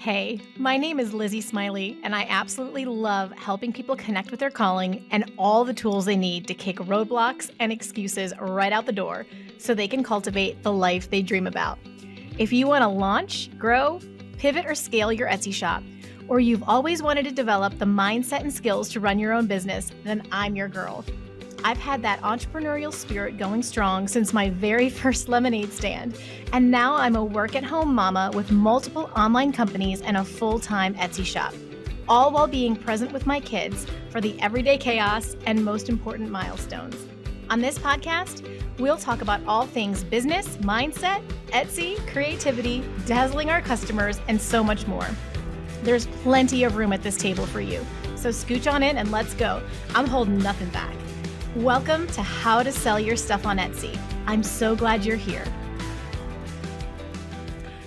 Hey, my name is 𝗗𝗟𝗧, and I absolutely love helping people connect with their calling and all the tools they need to kick roadblocks and excuses right out the door so they can cultivate the life they dream about. If you want to launch, grow, pivot, or scale your Etsy shop, or you've always wanted to develop the mindset and skills to run your own business, then I'm your girl. I've had that entrepreneurial spirit going strong since my very first lemonade stand, and now I'm a work-at-home mama with multiple online companies and a full-time Etsy shop, all while being present with my kids for the everyday chaos and most important milestones. On this podcast, we'll talk about all things business, mindset, Etsy, creativity, dazzling our customers, and so much more. There's plenty of room at this table for you, so scooch on in and let's go. I'm holding nothing back. Welcome to How to Sell Your Stuff on Etsy. I'm so glad you're here.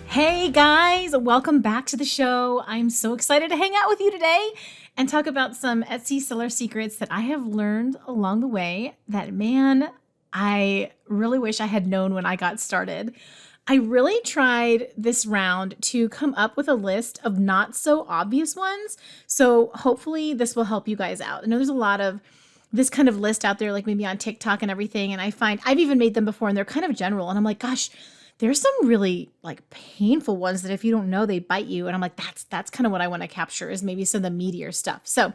Hey guys, welcome back to the show. I'm so excited to hang out with you today and talk about some Etsy seller secrets that I have learned along the way that, man, I really wish I had known when I got started. I really tried this round to come up with a list of not so obvious ones. So hopefully this will help you guys out. I know there's a lot of this kind of list out there, like maybe on TikTok and everything. And I find I've even made them before and they're kind of general. And I'm like, gosh, there's some really like painful ones that if you don't know, they bite you. And I'm like, that's kind of what I want to capture is maybe some of the meatier stuff. So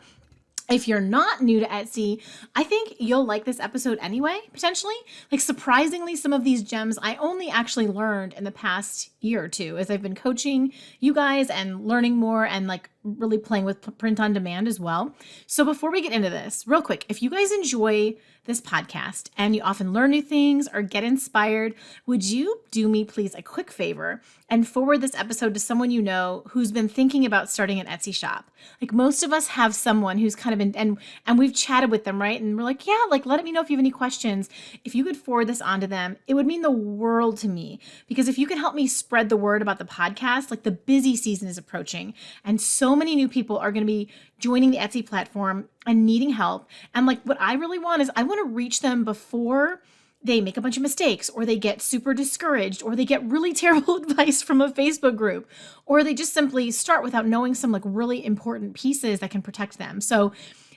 if you're not new to Etsy, I think you'll like this episode anyway, potentially. Like surprisingly, some of these gems I only actually learned in the past year or two as I've been coaching you guys and learning more and like really playing with print on demand as well. So before we get into this, real quick, if you guys enjoy this podcast and you often learn new things or get inspired, would you do me please a quick favor and forward this episode to someone you know who's been thinking about starting an Etsy shop? Like most of us have someone who's kind of been, and we've chatted with them, right? And we're like, yeah, like let me know if you have any questions. If you could forward this on to them, it would mean the world to me. Because if you can help me spread the word about the podcast, like the busy season is approaching and so many new people are going to be joining the Etsy platform and needing help. And like what I really want is I want to reach them before they make a bunch of mistakes or they get super discouraged or they get really terrible advice from a Facebook group or they just simply start without knowing some like really important pieces that can protect them. So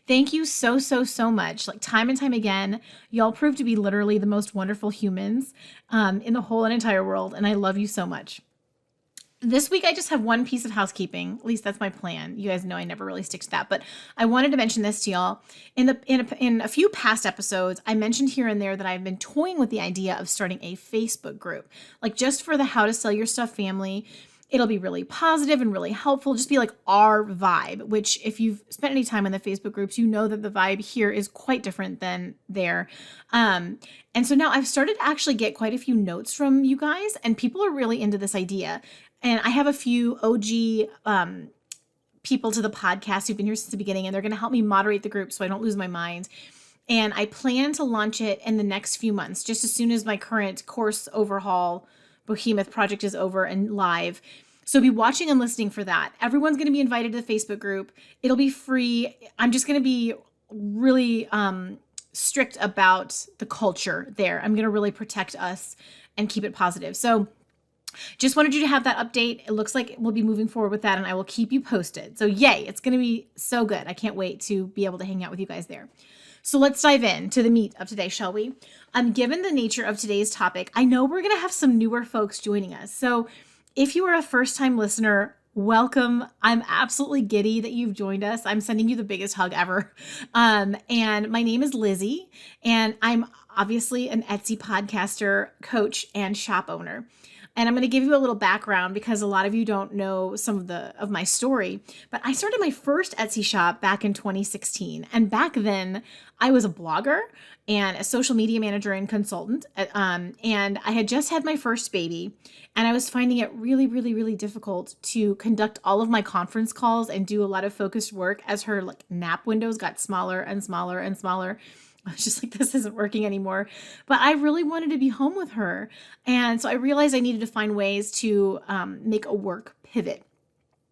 thank you so much. Like time and time again, y'all prove to be literally the most wonderful humans in the whole and entire world. And I love you so much. This week, I just have one piece of housekeeping. At least that's my plan. You guys know I never really stick to that, but I wanted to mention this to y'all. In a few past episodes, I mentioned here and there that I've been toying with the idea of starting a Facebook group, like just for the How to Sell Your Stuff family. It'll be really positive and really helpful. Just be like our vibe, which if you've spent any time in the Facebook groups, you know that the vibe here is quite different than there. And so now I've started to actually get quite a few notes from you guys, and people are really into this idea. And I have a few OG people to the podcast who've been here since the beginning, and they're going to help me moderate the group so I don't lose my mind. And I plan to launch it in the next few months, just as soon as my current course overhaul behemoth project is over and live. So be watching and listening for that. Everyone's going to be invited to the Facebook group. It'll be free. I'm just going to be really strict about the culture there. I'm going to really protect us and keep it positive. So just wanted you to have that update. It looks like we'll be moving forward with that and I will keep you posted. So yay, it's going to be so good. I can't wait to be able to hang out with you guys there. So let's dive in to the meat of today, shall we? Given the nature of today's topic, I know we're going to have some newer folks joining us. So if you are a first-time listener, welcome. I'm absolutely giddy that you've joined us. I'm sending you the biggest hug ever. And my name is Lizzie, and I'm obviously an Etsy podcaster, coach, and shop owner. And I'm going to give you a little background because a lot of you don't know some of my story. But I started my first Etsy shop back in 2016. And back then, I was a blogger and a social media manager and consultant. And I had just had my first baby. And I was finding it really, really, really difficult to conduct all of my conference calls and do a lot of focused work as her like nap windows got smaller and smaller and smaller. I was just like, this isn't working anymore. But I really wanted to be home with her. And so I realized I needed to find ways to make a work pivot.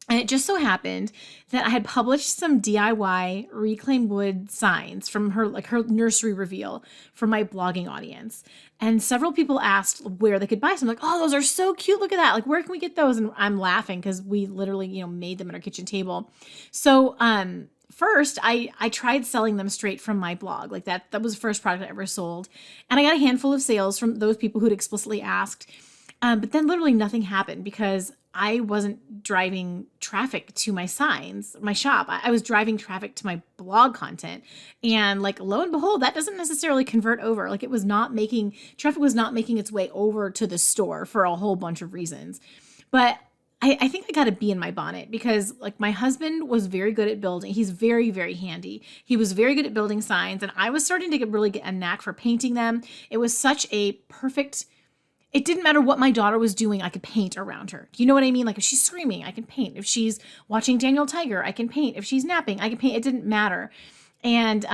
And it just so happened that I had published some DIY reclaimed wood signs from her nursery reveal for my blogging audience. And several people asked where they could buy some. Like, oh, those are so cute. Look at that. Like, where can we get those? And I'm laughing because we literally, made them at our kitchen table. So, first I tried selling them straight from my blog. Like that was the first product I ever sold. And I got a handful of sales from those people who'd explicitly asked. But then literally nothing happened because I wasn't driving traffic to my signs, my shop. I was driving traffic to my blog content. And like, lo and behold, that doesn't necessarily convert over. Like traffic was not making its way over to the store for a whole bunch of reasons. But I think I got a bee in my bonnet because like my husband was very good at building. He's very, very handy. He was very good at building signs. And I was starting to really get a knack for painting them. It was such a perfect. It didn't matter what my daughter was doing, I could paint around her. Do you know what I mean? Like if she's screaming, I can paint. If she's watching Daniel Tiger, I can paint. If she's napping, I can paint. It didn't matter. And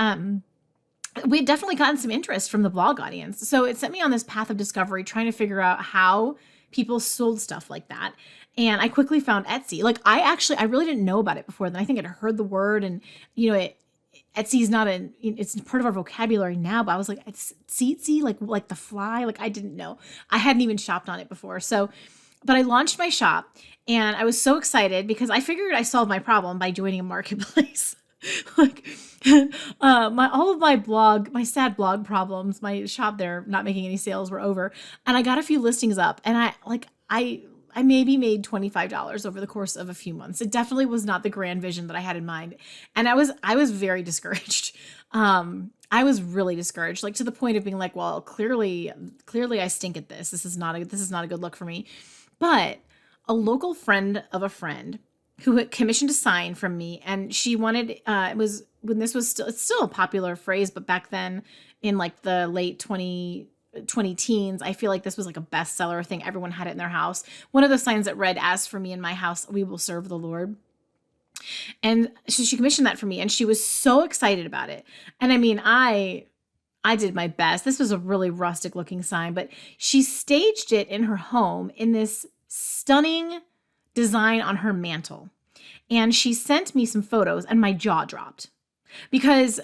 we had definitely gotten some interest from the blog audience. So it sent me on this path of discovery, trying to figure out how people sold stuff like that. And I quickly found Etsy. Like I really didn't know about it before then. I think I'd heard the word and, Etsy is it's part of our vocabulary now, but I was like, it's tsetse, like the fly. Like I didn't know. I hadn't even shopped on it before. So, but I launched my shop and I was so excited because I figured I solved my problem by joining a marketplace. Like all of my sad blog problems, my shop there not making any sales were over. And I got a few listings up and I maybe made $25 over the course of a few months. It definitely was not the grand vision that I had in mind. And I was very discouraged. I was really discouraged, like to the point of being like, well, clearly I stink at this. This is not a good look for me. But a local friend of a friend who had commissioned a sign from me, and she wanted, it's still a popular phrase, but back then in like the late 20 teens, I feel like this was like a bestseller thing. Everyone had it in their house. One of those signs that read, "As for me and my house, we will serve the Lord." And so she commissioned that for me and she was so excited about it. And I mean, I did my best. This was a really rustic looking sign, but she staged it in her home in this stunning design on her mantle. And she sent me some photos and my jaw dropped because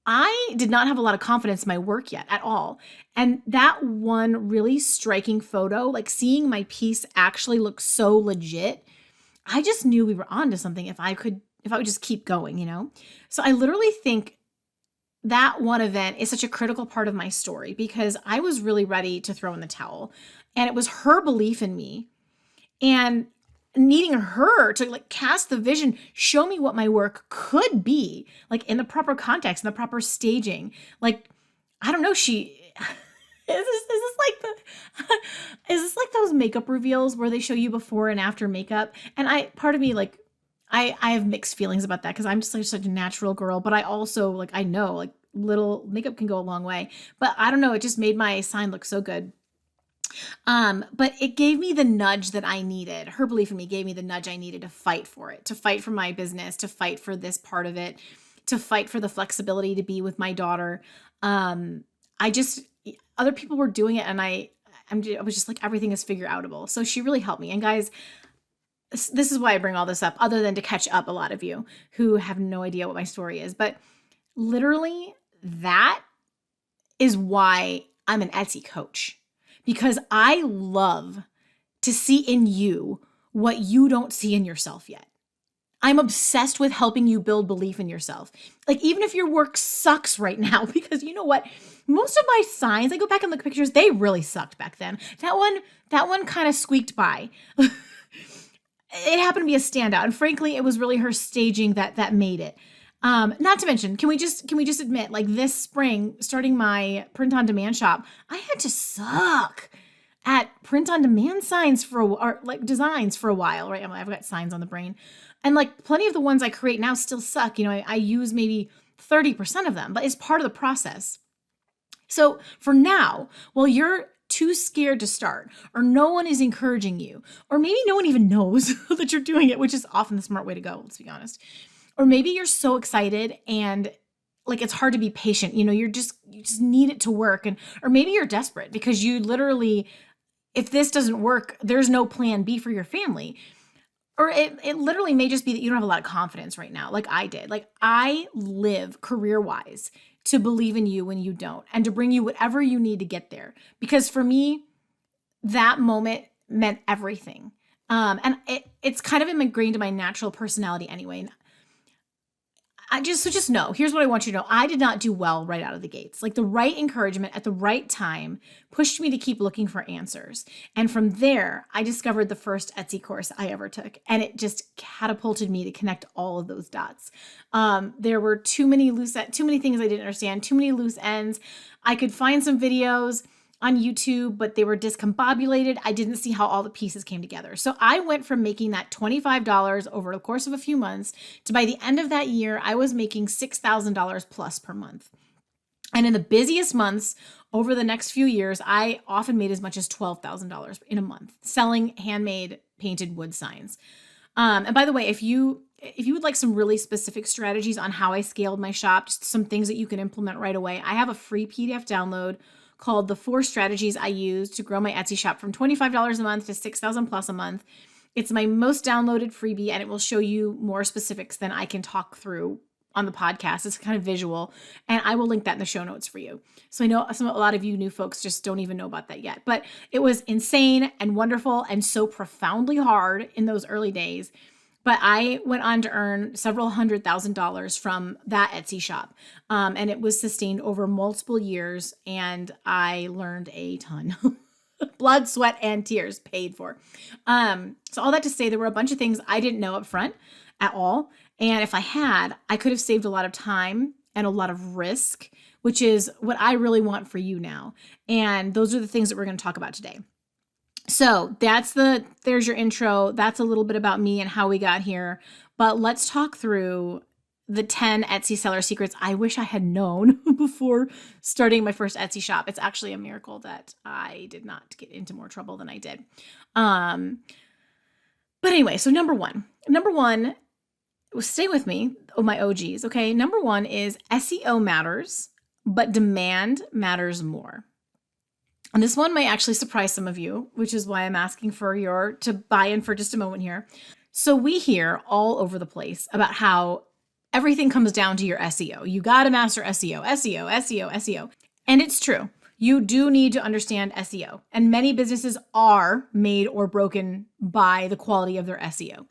I did not have a lot of confidence in my work yet at all. And that one really striking photo, like seeing my piece actually look so legit, I just knew we were onto something if I would just keep going. So I literally think that one event is such a critical part of my story because I was really ready to throw in the towel. And it was her belief in me and needing her to like cast the vision, show me what my work could be, like in the proper context, in the proper staging. Like, I don't know, is this like those makeup reveals where they show you before and after makeup? And part of me, like, I have mixed feelings about that because I'm just like such a natural girl, but I also like, I know like little makeup can go a long way, but I don't know. It just made my sign look so good. But it gave me the nudge that I needed. Her belief in me gave me the nudge I needed to fight for it, to fight for my business, to fight for this part of it, to fight for the flexibility to be with my daughter. Other people were doing it and I was just like, everything is figure outable. So she really helped me. And guys, this is why I bring all this up, other than to catch up a lot of you who have no idea what my story is. But literally that is why I'm an Etsy coach. Because I love to see in you what you don't see in yourself yet. I'm obsessed with helping you build belief in yourself. Like even if your work sucks right now, because you know what? Most of my signs, I go back and look at pictures, they really sucked back then. That one kind of squeaked by. It happened to be a standout. And frankly, it was really her staging that made it. Not to mention, can we just admit, like this spring, starting my print on demand shop, I had to suck at print on demand signs or like designs for a while, right? I've got signs on the brain, and like plenty of the ones I create now still suck. I use maybe 30% of them, but it's part of the process. So for now, while you're too scared to start, or no one is encouraging you, or maybe no one even knows that you're doing it, which is often the smart way to go, let's be honest. Or maybe you're so excited and like it's hard to be patient. You just need it to work. Or maybe you're desperate because you literally, if this doesn't work, there's no plan B for your family. Or it literally may just be that you don't have a lot of confidence right now, like I did. Like I live career-wise to believe in you when you don't, and to bring you whatever you need to get there. Because for me, that moment meant everything. And it's kind of ingrained in my natural personality anyway. So just know, here's what I want you to know. I did not do well right out of the gates. Like the right encouragement at the right time pushed me to keep looking for answers. And from there, I discovered the first Etsy course I ever took. And it just catapulted me to connect all of those dots. There were too many things I didn't understand, too many loose ends. I could find some videos on YouTube, but they were discombobulated. I didn't see how all the pieces came together. So I went from making that $25 over the course of a few months to, by the end of that year, I was making $6,000 plus per month. And in the busiest months over the next few years, I often made as much as $12,000 in a month selling handmade painted wood signs. And by the way, if you would like some really specific strategies on how I scaled my shop, just some things that you can implement right away, I have a free PDF download called The 4 Strategies I Use to Grow My Etsy Shop from $25 a month to $6,000 plus a month. It's my most downloaded freebie, and it will show you more specifics than I can talk through on the podcast. It's kind of visual, and I will link that in the show notes for you. So I know a lot of you new folks just don't even know about that yet, but it was insane and wonderful and so profoundly hard in those early days. But I went on to earn several $100,000 from that Etsy shop. And it was sustained over multiple years, and I learned a ton. Blood, sweat, and tears paid for. So all that to say, there were a bunch of things I didn't know up front at all. And if I had, I could have saved a lot of time and a lot of risk, which is what I really want for you now. And those are the things that we're going to talk about today. So there's your intro. That's a little bit about me and how we got here. But let's talk through the 10 Etsy seller secrets I wish I had known before starting my first Etsy shop. It's actually a miracle that I did not get into more trouble than I did. But anyway, so number one, stay with me, my OGs, okay? Number one is SEO matters, but demand matters more. And this one might actually surprise some of you, which is why I'm asking to buy in for just a moment here. So we hear all over the place about how everything comes down to your SEO. You got to master SEO, SEO, SEO, SEO. And it's true. You do need to understand SEO. And many businesses are made or broken by the quality of their SEO.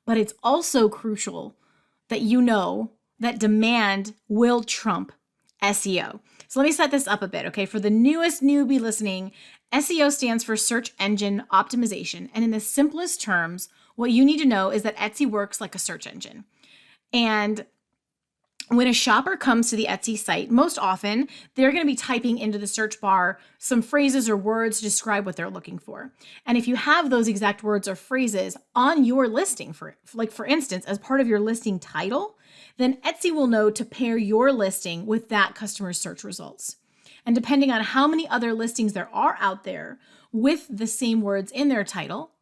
But it's also crucial that you know that demand will trump SEO. So let me set this up a bit, okay? For the newest newbie listening, SEO stands for search engine optimization. And in the simplest terms, what you need to know is that Etsy works like a search engine. And when a shopper comes to the Etsy site, most often they're going to be typing into the search bar some phrases or words to describe what they're looking for. And if you have those exact words or phrases on your listing, for instance, as part of your listing title, then Etsy will know to pair your listing with that customer's search results. And depending on how many other listings there are out there with the same words in their title,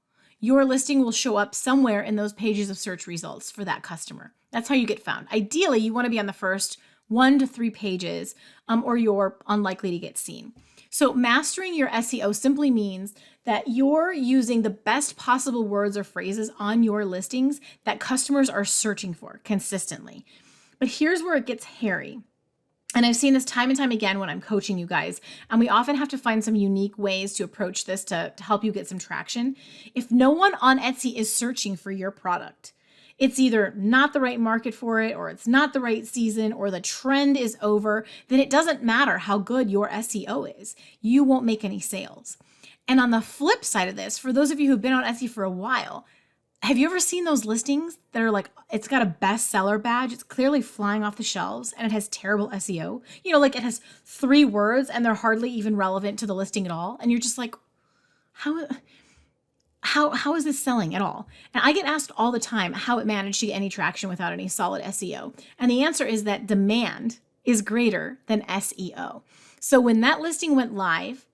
your listing will show up somewhere in those pages of search results for that customer. That's how you get found. Ideally, you want to be on the first 1 to 3 pages, or you're unlikely to get seen. So mastering your SEO simply means that you're using the best possible words or phrases on your listings that customers are searching for consistently. But here's where it gets hairy. And I've seen this time and time again when I'm coaching you guys, and we often have to find some unique ways to approach this to help you get some traction. If no one on Etsy is searching for your product, it's either not the right market for it, or it's not the right season, or the trend is over, then it doesn't matter how good your SEO is. You won't make any sales. And on the flip side of this, for those of you who've been on Etsy for a while, have you ever seen those listings that are like, it's got a bestseller badge, it's clearly flying off the shelves, and it has terrible SEO? You know, like it has 3 words and they're hardly even relevant to the listing at all. And you're just like, how is this selling at all? And I get asked all the time how it managed to get any traction without any solid SEO. And the answer is that demand is greater than SEO. So when that listing went live,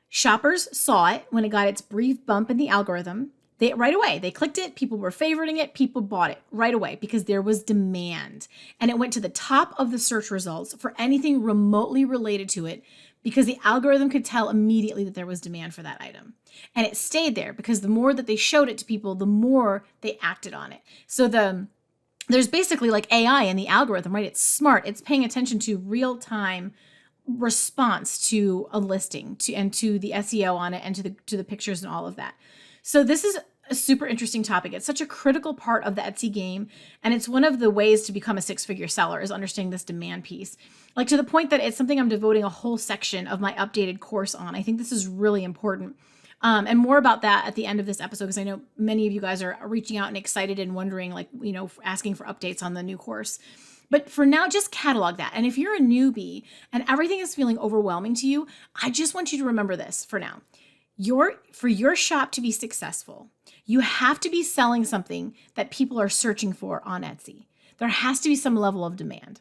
shoppers saw it when it got its brief bump in the algorithm. Right away, they clicked it, people were favoriting it, people bought it right away because there was demand. And it went to the top of the search results for anything remotely related to it because the algorithm could tell immediately that there was demand for that item. And it stayed there because the more that they showed it to people, the more they acted on it. So there's basically like AI in the algorithm, right? It's smart. It's paying attention to real-time response to a listing and to the SEO on it and to the pictures and all of that. So this is a super interesting topic. It's such a critical part of the Etsy game. And it's one of the ways to become a six-figure seller is understanding this demand piece. Like to the point that it's something I'm devoting a whole section of my updated course on. I think this is really important. And more about that at the end of this episode, because I know many of you guys are reaching out and excited and wondering, like, asking for updates on the new course. But for now, just catalog that. And if you're a newbie and everything is feeling overwhelming to you, I just want you to remember this for now. For your shop to be successful, you have to be selling something that people are searching for on Etsy. There has to be some level of demand.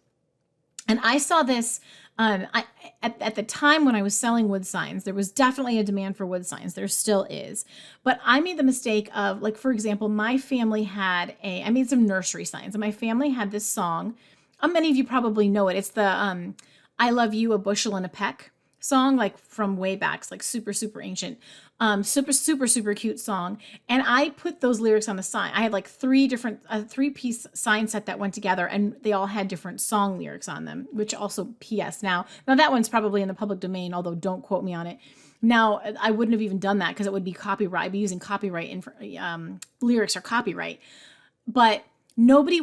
And I saw this at the time when I was selling wood signs. There was definitely a demand for wood signs. There still is. But I made the mistake of, like, for example, my family I made some nursery signs. And my family had this song. Many of you probably know it. It's the I Love You, a Bushel and a Peck song, like from way back. It's like super, super ancient. Super, super, super cute song. And I put those lyrics on the sign. I had like three-piece sign set that went together, and they all had different song lyrics on them, which also PS now that one's probably in the public domain, although don't quote me on it. Now, I wouldn't have even done that because it would be copyright. I'd be using copyright lyrics or copyright. But nobody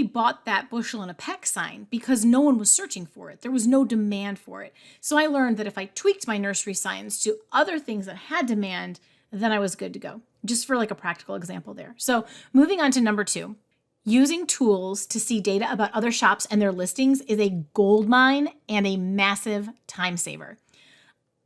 bought that bushel and a peck sign because no one was searching for it. There was no demand for it. So I learned that if I tweaked my nursery signs to other things that had demand, then I was good to go. Just for like a practical example there. So moving on to number 2, using tools to see data about other shops and their listings is a gold mine and a massive time saver.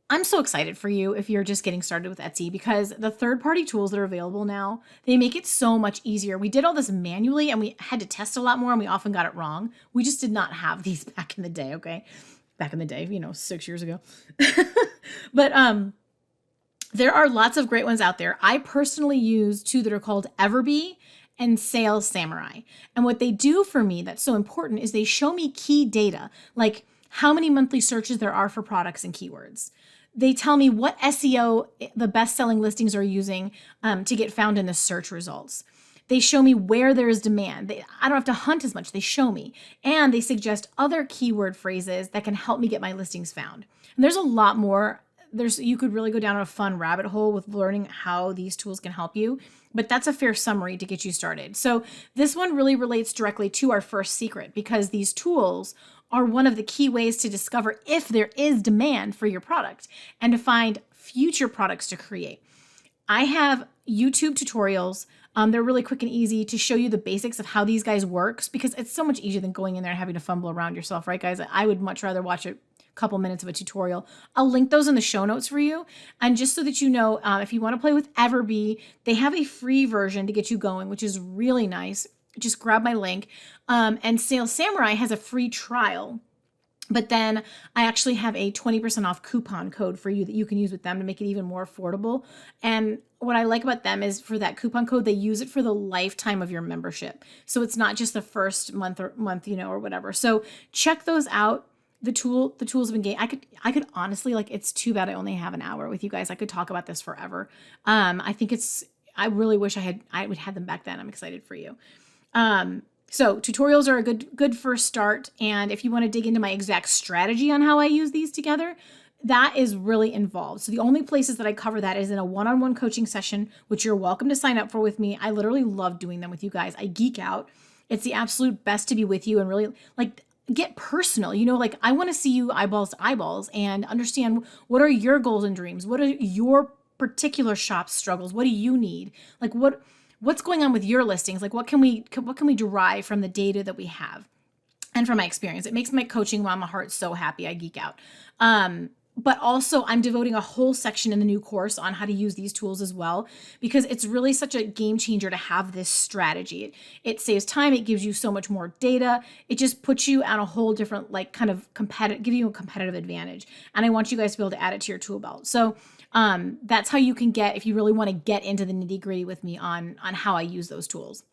I'm so excited for you if you're just getting started with Etsy, because the third-party tools that are available now, they make it so much easier. We did all this manually and we had to test a lot more and we often got it wrong. We just did not have these back in the day, okay? Back in the day, 6 years ago. But there are lots of great ones out there. I personally use 2 that are called Everbee and Sales Samurai. And what they do for me that's so important is they show me key data, like how many monthly searches there are for products and keywords. They tell me what SEO the best-selling listings are using to get found in the search results. They show me where there is demand. I don't have to hunt as much. They show me. And they suggest other keyword phrases that can help me get my listings found. And there's a lot more. You could really go down a fun rabbit hole with learning how these tools can help you. But that's a fair summary to get you started. So this one really relates directly to our first secret, because these tools are one of the key ways to discover if there is demand for your product and to find future products to create. I have YouTube tutorials. They're really quick and easy to show you the basics of how these guys works, because it's so much easier than going in there and having to fumble around yourself, right, guys? I would much rather watch a couple minutes of a tutorial. I'll link those in the show notes for you. And just so that you know, if you want to play with Everbee, they have a free version to get you going, which is really nice. Just grab my link. And Sales Samurai has a free trial. But then I actually have a 20% off coupon code for you that you can use with them to make it even more affordable. And what I like about them is for that coupon code, they use it for the lifetime of your membership. So it's not just the first month, or whatever. So check those out. The tools have been game. I could honestly, it's too bad I only have an hour with you guys. I could talk about this forever. I really wish I would have them back then. I'm excited for you. So tutorials are a good first start. And if you want to dig into my exact strategy on how I use these together, that is really involved. So the only places that I cover that is in a one-on-one coaching session, which you're welcome to sign up for with me. I literally love doing them with you guys. I geek out. It's the absolute best to be with you and really get personal. I want to see you eyeballs to eyeballs and understand what are your goals and dreams? What are your particular shop struggles? What do you need? What's going on with your listings? What can we derive from the data that we have and from my experience? It makes my coaching mama heart so happy. I geek out. But also I'm devoting a whole section in the new course on how to use these tools as well, because it's really such a game changer to have this strategy. It saves time. It gives you so much more data. It just puts you on a whole different, give you a competitive advantage. And I want you guys to be able to add it to your tool belt. So that's how you can get, if you really want to get into the nitty gritty with me on how I use those tools.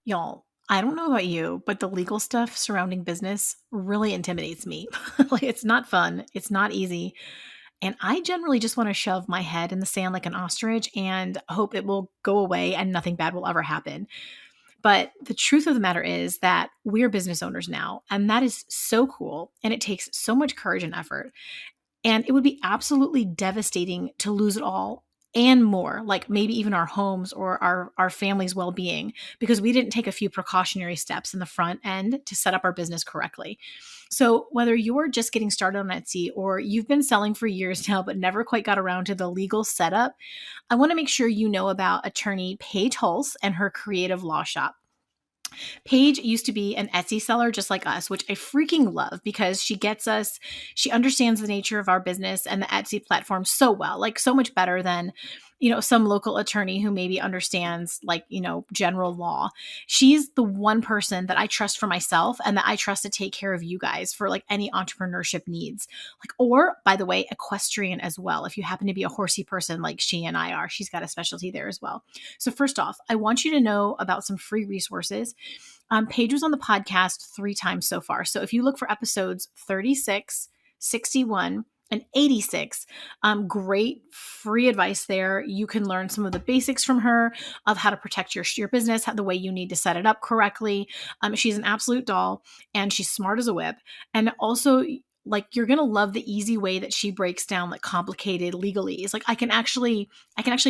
Y'all, I don't know about you, but the legal stuff surrounding business really intimidates me. Like, it's not fun. It's not easy. And I generally just want to shove my head in the sand like an ostrich and hope it will go away and nothing bad will ever happen. But the truth of the matter is that we're business owners now, and that is so cool. And it takes so much courage and effort. And it would be absolutely devastating to lose it all and more, like maybe even our homes or our family's well-being, because we didn't take a few precautionary steps in the front end to set up our business correctly. So whether you're just getting started on Etsy or you've been selling for years now but never quite got around to the legal setup, I want to make sure you know about attorney Paige Hulse and her creative law shop. Paige used to be an Etsy seller just like us, which I freaking love because she gets us, she understands the nature of our business and the Etsy platform so well, like so much better than, some local attorney who maybe understands like, general law. She's the one person that I trust for myself and that I trust to take care of you guys for like any entrepreneurship needs. Like, or by the way, equestrian as well. If you happen to be a horsey person like she and I are, she's got a specialty there as well. So first off, I want you to know about some free resources. Paige was on the podcast 3 times so far. So if you look for episodes 36, 61, and 86, great free advice there. You can learn some of the basics from her of how to protect your business, the way you need to set it up correctly. She's an absolute doll and she's smart as a whip. And also, like, you're going to love the easy way that she breaks down like complicated legalese. Like I can actually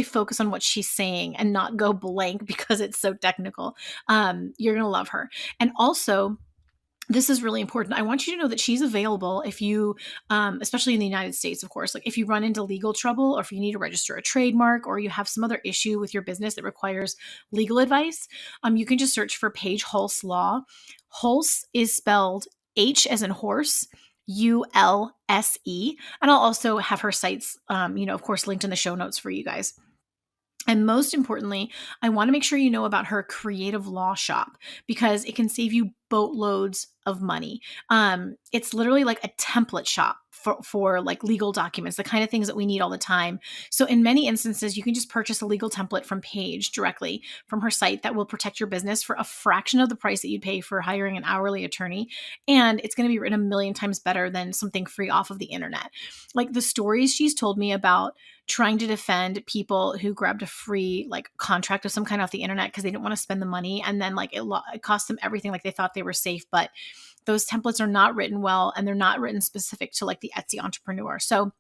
focus on what she's saying and not go blank because it's so technical. You're going to love her. And also, this is really important. I want you to know that she's available if you, especially in the United States, of course, like if you run into legal trouble or if you need to register a trademark or you have some other issue with your business that requires legal advice, you can just search for Paige Hulse Law. Hulse is spelled H as in horse, Ulse. And I'll also have her sites, of course, linked in the show notes for you guys. And most importantly, I want to make sure you know about her creative law shop because it can save you boatloads of money. It's literally like a template shop for like legal documents, the kind of things that we need all the time. So in many instances, you can just purchase a legal template from Paige directly from her site that will protect your business for a fraction of the price that you'd pay for hiring an hourly attorney. And it's going to be written a million times better than something free off of the internet. Like the stories she's told me about trying to defend people who grabbed a free like contract of some kind off the internet because they didn't want to spend the money. And then like it cost them everything, like they thought they were safe, but those templates are not written well and they're not written specific to like the Etsy entrepreneur. So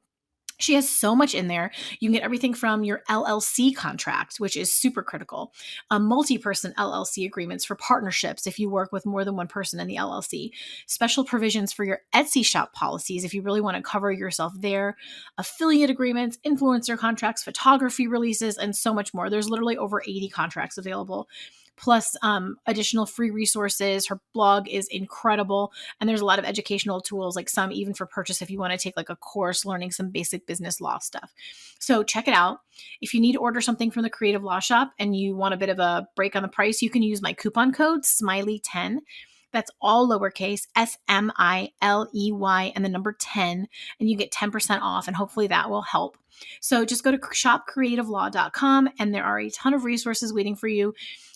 she has so much in there. You can get everything from your LLC contract, which is super critical, multi-person LLC agreements for partnerships if you work with more than one person in the LLC, special provisions for your Etsy shop policies if you really want to cover yourself there, affiliate agreements, influencer contracts, photography releases, and so much more. There's literally over 80 contracts available. Plus additional free resources. Her blog is incredible. And there's a lot of educational tools, like some even for purchase if you want to take like a course learning some basic business law stuff. So check it out. If you need to order something from the Creative Law Shop and you want a bit of a break on the price, you can use my coupon code SMILEY10. That's all lowercase, SMILEY and the number 10, and you get 10% off, and hopefully that will help. So just go to shopcreativelaw.com, and there are a ton of resources waiting for you.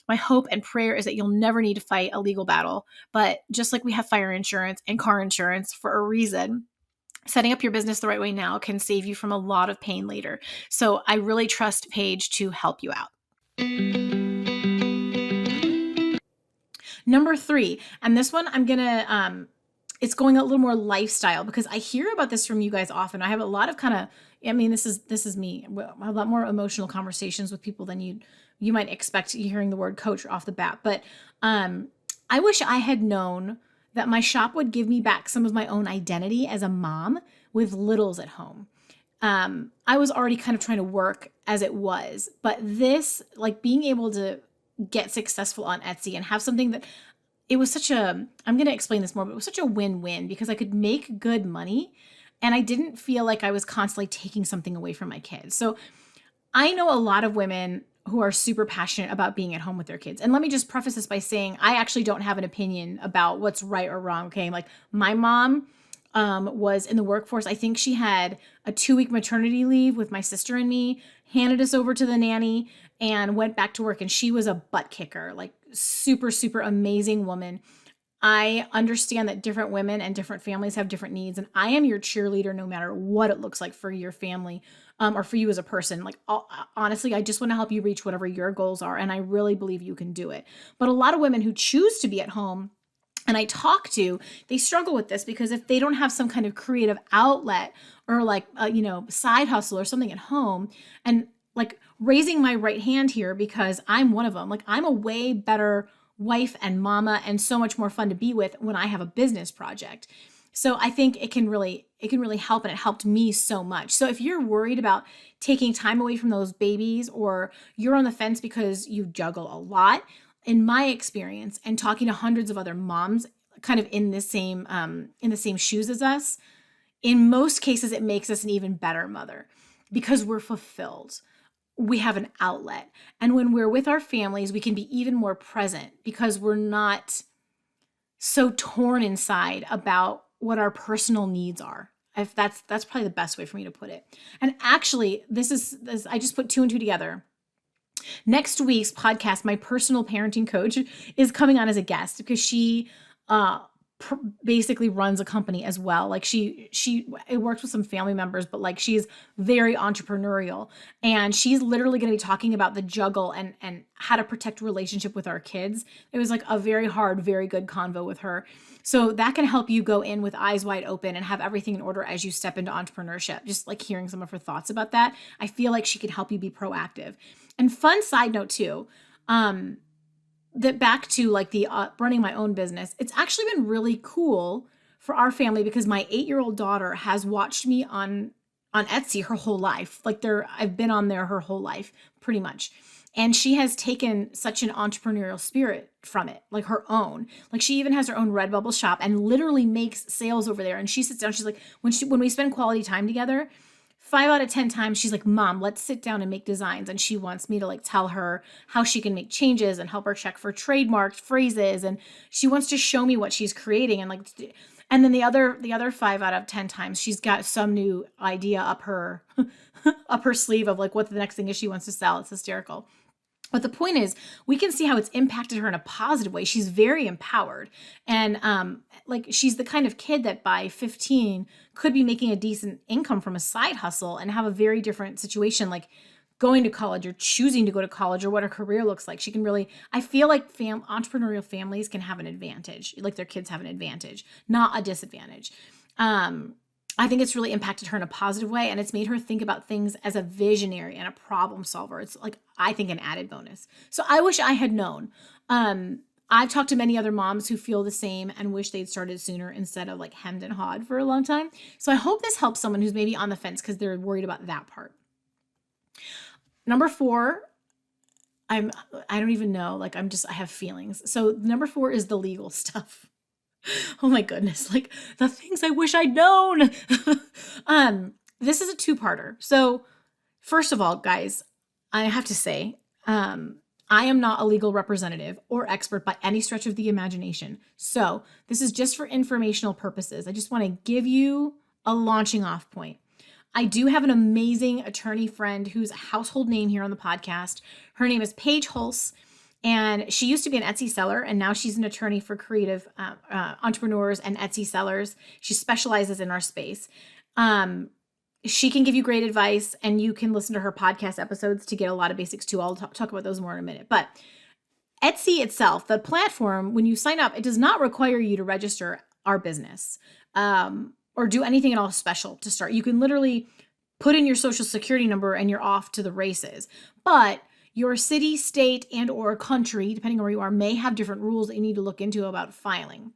My hope and prayer is that you'll never need to fight a legal battle, but just like we have fire insurance and car insurance for a reason, setting up your business the right way now can save you from a lot of pain later. So I really trust Paige to help you out. Number 3, and this one I'm going to, it's going a little more lifestyle because I hear about this from you guys often. I have a lot of this is me. I have a lot more emotional conversations with people than you might expect hearing the word coach off the bat. But I wish I had known that my shop would give me back some of my own identity as a mom with littles at home. I was already kind of trying to work as it was, but this, like being able to get successful on Etsy and have something that it was I'm going to explain this more, but it was such a win-win because I could make good money and I didn't feel like I was constantly taking something away from my kids. So I know a lot of women who are super passionate about being at home with their kids. And let me just preface this by saying, I actually don't have an opinion about what's right or wrong. Okay. Like my mom was in the workforce. I think she had a 2-week maternity leave with my sister and me, handed us over to the nanny, and went back to work. And she was a butt kicker, like super, super amazing woman. I understand that different women and different families have different needs, and I am your cheerleader no matter what it looks like for your family, or for you as a person. Like, honestly, I just want to help you reach whatever your goals are, and I really believe you can do it. But a lot of women who choose to be at home, and I talk to, they struggle with this because if they don't have some kind of creative outlet or like, side hustle or something at home, and like raising my right hand here because I'm one of them, like I'm a way better wife and mama and so much more fun to be with when I have a business project. So I think it can really help, and it helped me so much. So if you're worried about taking time away from those babies, or you're on the fence because you juggle a lot, in my experience and talking to hundreds of other moms kind of in the same shoes as us, in most cases it makes us an even better mother because we're fulfilled. We have an outlet. And when we're with our families, we can be even more present because we're not so torn inside about what our personal needs are. If that's probably the best way for me to put it. And actually, this I just put 2 and 2 together. Next week's podcast, my personal parenting coach is coming on as a guest because she basically runs a company as well. Like she works with some family members, but like she's very entrepreneurial, and she's literally going to be talking about the juggle and how to protect relationship with our kids. It was like a very hard, very good convo with her. So that can help you go in with eyes wide open and have everything in order as you step into entrepreneurship. Just like hearing some of her thoughts about that, I feel like she could help you be proactive. And fun side note too, that back to like the running my own business, it's actually been really cool for our family because my 8-year-old daughter has watched me on Etsy her whole life. Like I've been on there her whole life pretty much. And she has taken such an entrepreneurial spirit from it, like her own. Like she even has her own Redbubble shop and literally makes sales over there. And she sits down, she's like, when we spend quality time together, 5 out of 10 times she's like, Mom, let's sit down and make designs. And she wants me to like tell her how she can make changes and help her check for trademarked phrases. And she wants to show me what she's creating. And then the other 5 out of 10 times she's got some new idea up her up her sleeve of like what the next thing is she wants to sell. It's hysterical. But the point is, we can see how it's impacted her in a positive way. She's very empowered. And like she's the kind of kid that by 15 could be making a decent income from a side hustle and have a very different situation, like going to college or choosing to go to college or what her career looks like. She can really, I feel like entrepreneurial families can have an advantage, like their kids have an advantage, not a disadvantage. I think it's really impacted her in a positive way, and it's made her think about things as a visionary and a problem solver. It's like, I think, an added bonus. So I wish I had known. I've talked to many other moms who feel the same and wish they'd started sooner instead of like hemmed and hawed for a long time. So I hope this helps someone who's maybe on the fence because they're worried about that part. Number 4, I don't even know. Like I have feelings. So number 4 is the legal stuff. Oh my goodness. Like the things I wish I'd known. This is a 2-parter. So first of all, guys, I have to say, I am not a legal representative or expert by any stretch of the imagination. So this is just for informational purposes. I just want to give you a launching off point. I do have an amazing attorney friend who's a household name here on the podcast. Her name is Paige Hulse. And she used to be an Etsy seller, and now she's an attorney for creative entrepreneurs and Etsy sellers. She specializes in our space. She can give you great advice, and you can listen to her podcast episodes to get a lot of basics too. I'll talk about those more in a minute. But Etsy itself, the platform, when you sign up, it does not require you to register our business or do anything at all special to start. You can literally put in your social security number and you're off to the races. But your city, state, and or country, depending on where you are, may have different rules that you need to look into about filing.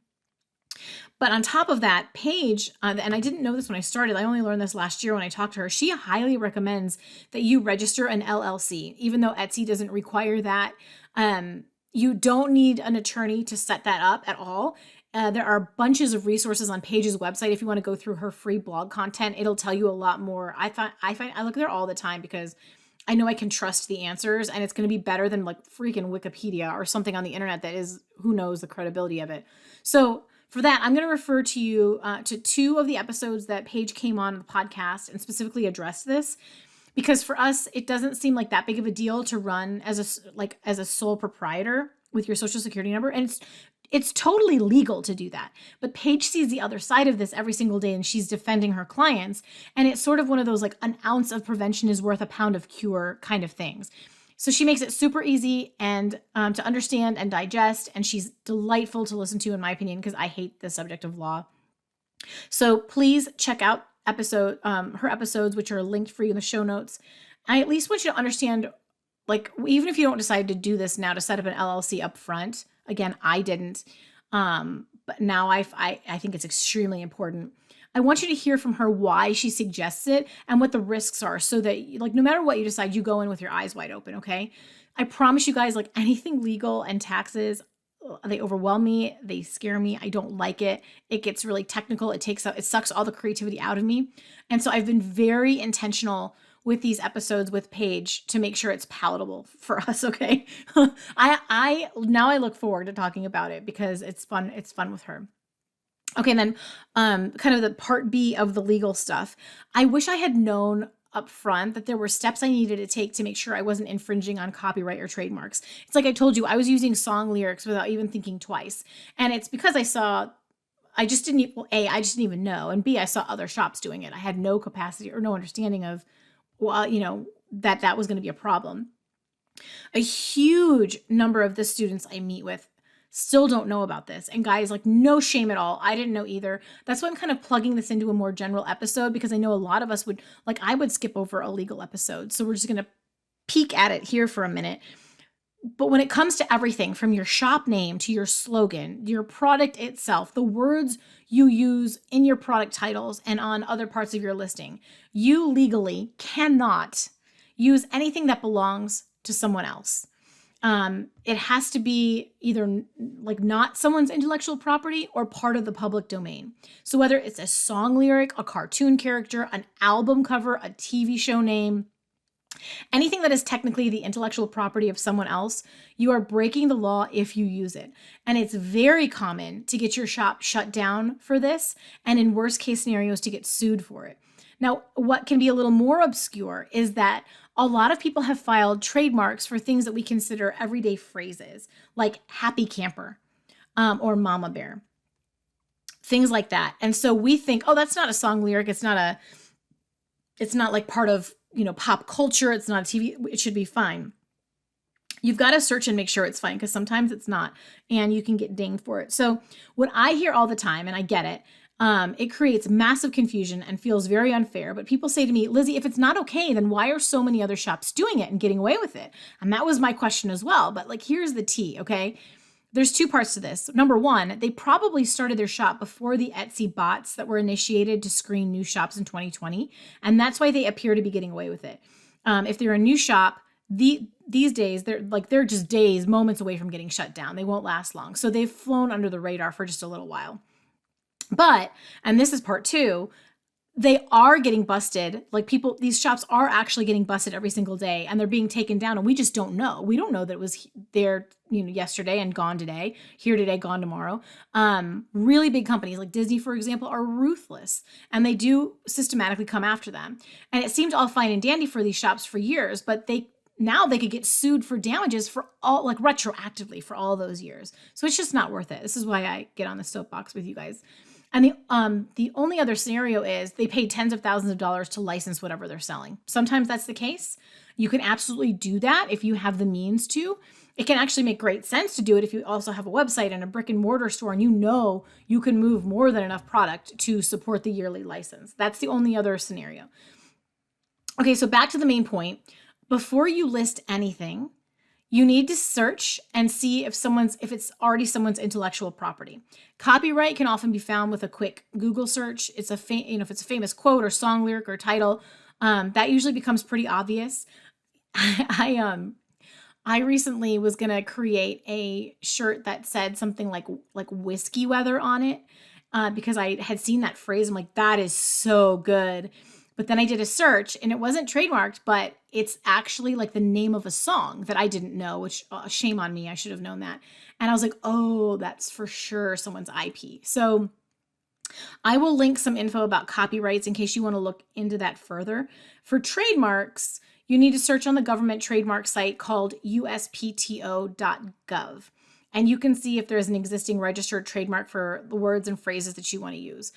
But on top of that, Paige, and I didn't know this when I started, I only learned this last year when I talked to her, she highly recommends that you register an LLC, even though Etsy doesn't require that. You don't need an attorney to set that up at all. There are bunches of resources on Paige's website. If you want to go through her free blog content, it'll tell you a lot more. I look there all the time because I know I can trust the answers, and it's going to be better than like freaking Wikipedia or something on the internet that is, who knows the credibility of it. So For that, I'm going to refer to you to 2 of the episodes that Paige came on the podcast and specifically addressed this, because for us, it doesn't seem like that big of a deal to run as a sole proprietor with your social security number. And it's totally legal to do that. But Paige sees the other side of this every single day, and she's defending her clients. And it's sort of one of those like an ounce of prevention is worth a pound of cure kind of things. So she makes it super easy and to understand and digest. And she's delightful to listen to, in my opinion, because I hate the subject of law. So please check out her episodes, which are linked for you in the show notes. I at least want you to understand, like, even if you don't decide to do this now to set up an LLC up front. Again, I didn't, but now I think it's extremely important. I want you to hear from her why she suggests it and what the risks are, so that, like, no matter what you decide, you go in with your eyes wide open, okay? I promise you guys, like, anything legal and taxes, they overwhelm me. They scare me. I don't like it. It gets really technical. It sucks all the creativity out of me. And so I've been very intentional with these episodes with Paige to make sure it's palatable for us, okay? I look forward to talking about it because it's fun. It's fun with her. Okay, and then kind of the part B of the legal stuff. I wish I had known up front that there were steps I needed to take to make sure I wasn't infringing on copyright or trademarks. It's like I told you, I was using song lyrics without even thinking twice. And it's because I just didn't even know. And B, I saw other shops doing it. I had no capacity or no understanding of, that was going to be a problem. A huge number of the students I meet with still don't know about this. And guys, like, no shame at all. I didn't know either. That's why I'm kind of plugging this into a more general episode, because I know a lot of us I would skip over a legal episode. So we're just going to peek at it here for a minute. But when it comes to everything from your shop name to your slogan, your product itself, the words you use in your product titles and on other parts of your listing, you legally cannot use anything that belongs to someone else. It has to be either like not someone's intellectual property or part of the public domain. So whether it's a song lyric, a cartoon character, an album cover, a TV show name, anything that is technically the intellectual property of someone else, you are breaking the law if you use it. And it's very common to get your shop shut down for this, and in worst case scenarios, to get sued for it. Now, what can be a little more obscure is that a lot of people have filed trademarks for things that we consider everyday phrases, like happy camper or mama bear, things like that. And so we think, oh, that's not a song lyric. It's not like part of, pop culture. It's not a TV. It should be fine. You've got to search and make sure it's fine, because sometimes it's not, and you can get dinged for it. So what I hear all the time, and I get it, it creates massive confusion and feels very unfair. But people say to me, Lizzie, if it's not okay, then why are so many other shops doing it and getting away with it? And that was my question as well. But like, here's the tea, okay? There's 2 parts to this. Number 1, they probably started their shop before the Etsy bots that were initiated to screen new shops in 2020. And that's why they appear to be getting away with it. If they're a new shop, these days, they're just days, moments away from getting shut down. They won't last long. So they've flown under the radar for just a little while. But, and this is part 2, they are getting busted. Like, these shops are actually getting busted every single day, and they're being taken down, and we just don't know. We don't know that it was there, yesterday and gone today, here today, gone tomorrow. Really big companies like Disney, for example, are ruthless, and they do systematically come after them. And it seemed all fine and dandy for these shops for years, but now they could get sued for damages for all, like, retroactively for all those years. So it's just not worth it. This is why I get on the soapbox with you guys. And the only other scenario is they pay tens of thousands of dollars to license whatever they're selling. Sometimes that's the case. You can absolutely do that if you have the means to. It can actually make great sense to do it if you also have a website and a brick and mortar store, and you can move more than enough product to support the yearly license. That's the only other scenario. Okay, so back to the main point. Before you list anything, you need to search and see if it's already someone's intellectual property. Copyright can often be found with a quick Google search. It's if it's a famous quote or song lyric or title, that usually becomes pretty obvious. I recently was gonna create a shirt that said something like whiskey weather on it, because I had seen that phrase. I'm like, that is so good. But then I did a search and it wasn't trademarked, but it's actually like the name of a song that I didn't know, which shame on me. I should have known that. And I was like, oh, that's for sure someone's IP. So I will link some info about copyrights in case you want to look into that further. For trademarks, you need to search on the government trademark site called uspto.gov. And you can see if there's an existing registered trademark for the words and phrases that you want to use.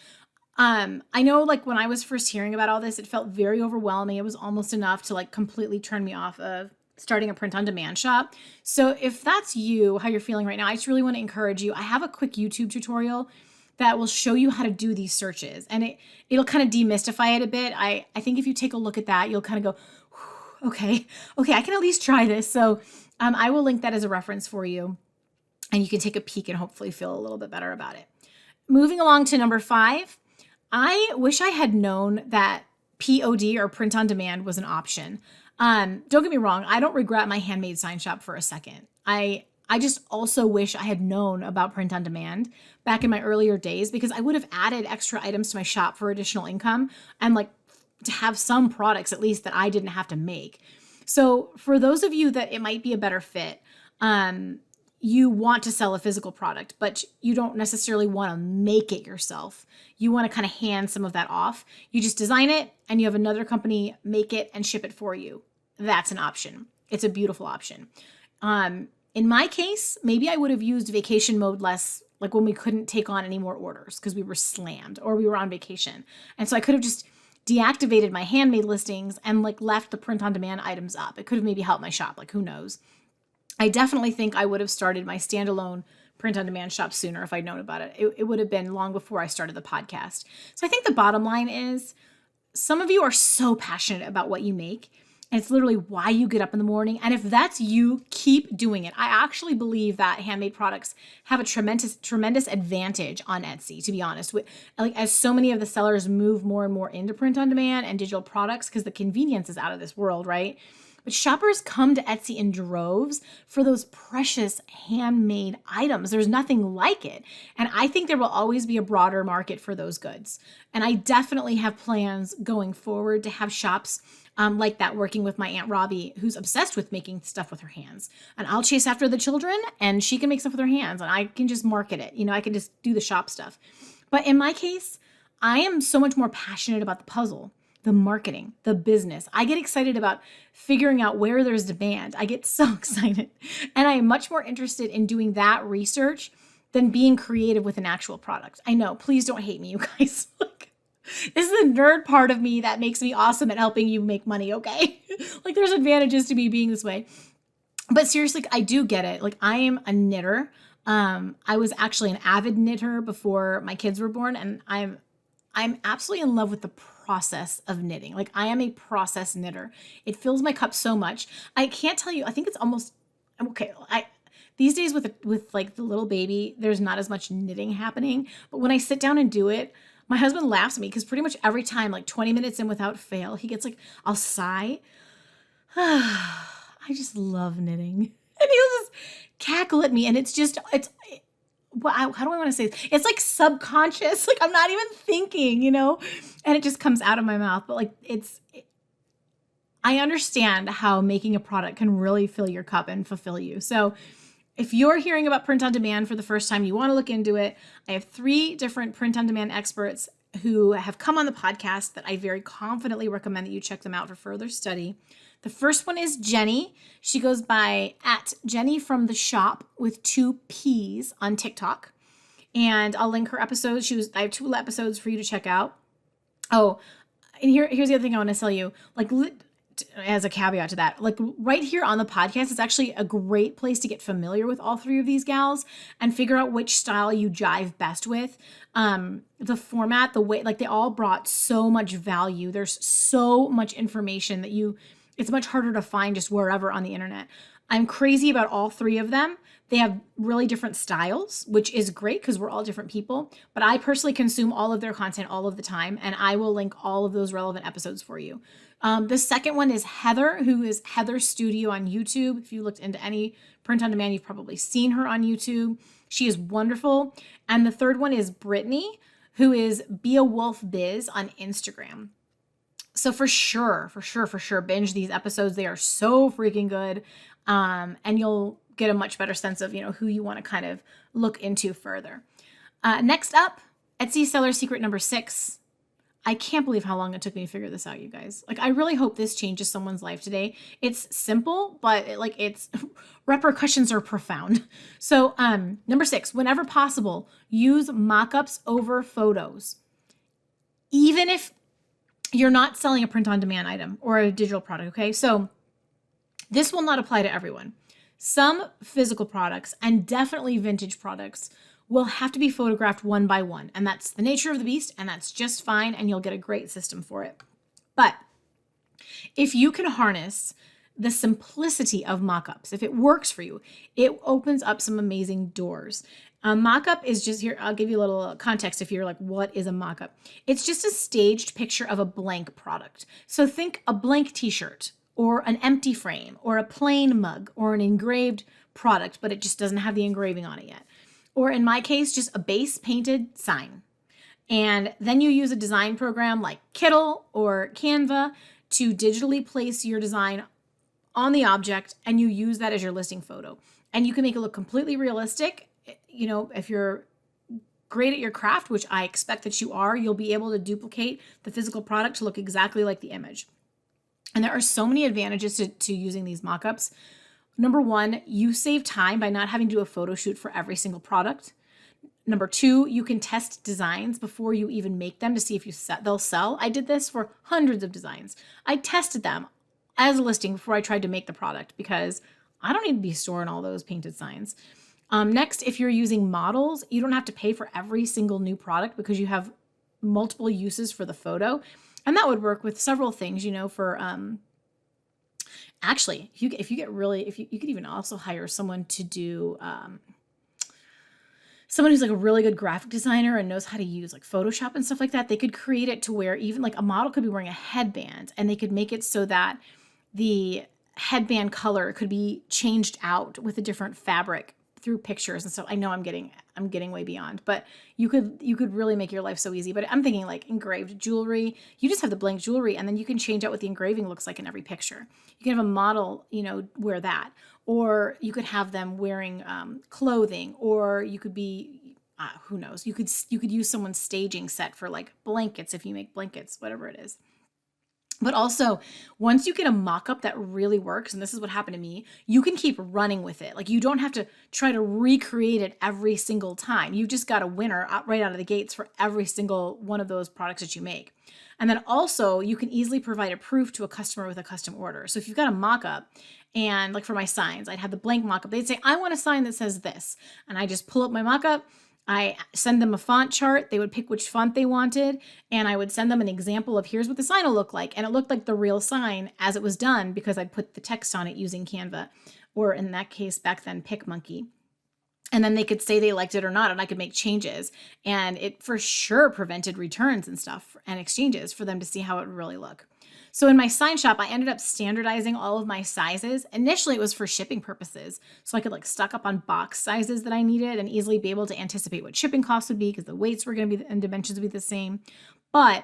I know like when I was first hearing about all this, it felt very overwhelming. It was almost enough to like completely turn me off of starting a print on demand shop. So if that's you, how you're feeling right now, I just really want to encourage you. I have a quick YouTube tutorial that will show you how to do these searches, and it'll kind of demystify it a bit. I think if you take a look at that, you'll kind of go, okay, I can at least try this. So I will link that as a reference for you, and you can take a peek and hopefully feel a little bit better about it. Moving along to number 5, I wish I had known that POD or print on demand was an option. Don't get me wrong. I don't regret my handmade sign shop for a second. I just also wish I had known about print on demand back in my earlier days, because I would have added extra items to my shop for additional income and like to have some products at least that I didn't have to make. So for those of you that it might be a better fit, you want to sell a physical product, but you don't necessarily want to make it yourself. You want to kind of hand some of that off. You just design it and you have another company make it and ship it for you. That's an option. It's a beautiful option. In my case, maybe I would have used vacation mode less, like when we couldn't take on any more orders because we were slammed or we were on vacation. And so I could have just deactivated my handmade listings and like left the print on demand items up. It could have maybe helped my shop, like who knows. I definitely think I would have started my standalone print on demand shop sooner if I'd known about it. It would have been long before I started the podcast. So I think the bottom line is some of you are so passionate about what you make, and it's literally why you get up in the morning. And if that's you, keep doing it. I actually believe that handmade products have a tremendous advantage on Etsy, to be honest. Like as so many of the sellers move more and more into print on demand and digital products because the convenience is out of this world, right? But shoppers come to Etsy in droves for those precious handmade items. There's nothing like it. And I think there will always be a broader market for those goods. And I definitely have plans going forward to have shops like that, working with my Aunt Robbie, who's obsessed with making stuff with her hands. And I'll chase after the children and she can make stuff with her hands and I can just market it. You know, I can just do the shop stuff. But in my case, I am so much more passionate about the puzzle, the marketing, the business. I get excited about figuring out where there's demand. I get so excited. And I am much more interested in doing that research than being creative with an actual product. I know, please don't hate me, you guys. Like, this is the nerd part of me that makes me awesome at helping you make money, okay? Like there's advantages to me being this way. But seriously, I do get it. Like I am a knitter. I was actually an avid knitter before my kids were born, and I'm absolutely in love with the process of knitting. Like I am a process knitter. It fills my cup so much. I can't tell you, I think it's almost, okay, these days with like the little baby, there's not as much knitting happening. But when I sit down and do it, my husband laughs at me because pretty much every time, like 20 minutes in without fail, he gets like, I'll sigh. I just love knitting. And he'll just cackle at me. And it's just, how do I want to say this? It's like subconscious. Like I'm not even thinking, you know, and it just comes out of my mouth. But like I understand how making a product can really fill your cup and fulfill you. So if you're hearing about print on demand for the first time, you want to look into it. I have 3 different print on demand experts who have come on the podcast that I very confidently recommend that you check them out for further study. The first one is Jenny. She goes by @JennyFromTheShop with 2 P's on TikTok. And I'll link her episodes. I have 2 episodes for you to check out. Oh, and here's the other thing I want to tell you. Like as a caveat to that, like right here on the podcast, it's actually a great place to get familiar with all 3 of these gals and figure out which style you jive best with. The format, the way, like they all brought so much value. There's so much information that it's much harder to find just wherever on the internet. I'm crazy about all 3 of them. They have really different styles, which is great because we're all different people. But I personally consume all of their content all of the time, and I will link all of those relevant episodes for you. The second one is Heather, who is HeatherStudio on YouTube. If you looked into any print on demand, you've probably seen her on YouTube. She is wonderful. And the third one is Brittany, who is Be a Wolf Biz on Instagram. So for sure, binge these episodes. They are so freaking good. And you'll get a much better sense of, who you want to kind of look into further. Next up, Etsy seller secret number 6. I can't believe how long it took me to figure this out, you guys. Like, I really hope this changes someone's life today. It's simple, but its repercussions are profound. So, number 6, whenever possible, use mock-ups over photos. Even if you're not selling a print-on-demand item or a digital product, okay? So this will not apply to everyone. Some physical products, and definitely vintage products, will have to be photographed one by one. And that's the nature of the beast, and that's just fine, and you'll get a great system for it. But if you can harness the simplicity of mock-ups, if it works for you, it opens up some amazing doors. A mock-up is just, here, I'll give you a little context if you're like, what is a mock-up? It's just a staged picture of a blank product. So think a blank t-shirt or an empty frame or a plain mug or an engraved product, but it just doesn't have the engraving on it yet. Or in my case, just a base painted sign. And then you use a design program like 𝗗𝗚𝗦 or Canva to digitally place your design on the object, and you use that as your listing photo. And you can make it look completely realistic. If you're great at your craft, which I expect that you are, you'll be able to duplicate the physical product to look exactly like the image. And there are so many advantages to using these mock-ups. Number 1, you save time by not having to do a photo shoot for every single product. Number 2, you can test designs before you even make them to see if they'll sell. I did this for hundreds of designs. I tested them as a listing before I tried to make the product because I don't need to be storing all those painted signs. Next, if you're using models, you don't have to pay for every single new product because you have multiple uses for the photo. And that would work with several things, for, actually, you could even also hire someone to do, someone who's like a really good graphic designer and knows how to use like Photoshop and stuff like that. They could create it to where even like a model could be wearing a headband, and they could make it so that the headband color could be changed out with a different fabric through pictures and stuff. I know I'm getting way beyond, but you could really make your life so easy. But I'm thinking like engraved jewelry. You just have the blank jewelry, and then you can change out what the engraving looks like in every picture. You can have a model, wear that, or you could have them wearing clothing, or you could be who knows. You could use someone's staging set for like blankets if you make blankets, whatever it is. But also, once you get a mock-up that really works, and this is what happened to me, you can keep running with it. Like, you don't have to try to recreate it every single time. You've just got a winner right out of the gates for every single one of those products that you make. And then also, you can easily provide a proof to a customer with a custom order. So if you've got a mock-up, and like for my signs, I'd have the blank mock-up. They'd say, I want a sign that says this. And I just pull up my mock-up, I send them a font chart. They would pick which font they wanted, and I would send them an example of here's what the sign will look like. And it looked like the real sign as it was done because I'd put the text on it using Canva, or in that case back then, PicMonkey. And then they could say they liked it or not, and I could make changes. And it for sure prevented returns and stuff and exchanges for them to see how it would really look. So in my sign shop, I ended up standardizing all of my sizes. Initially, it was for shipping purposes. So I could like stock up on box sizes that I needed and easily be able to anticipate what shipping costs would be because the weights were going to be and dimensions would be the same. But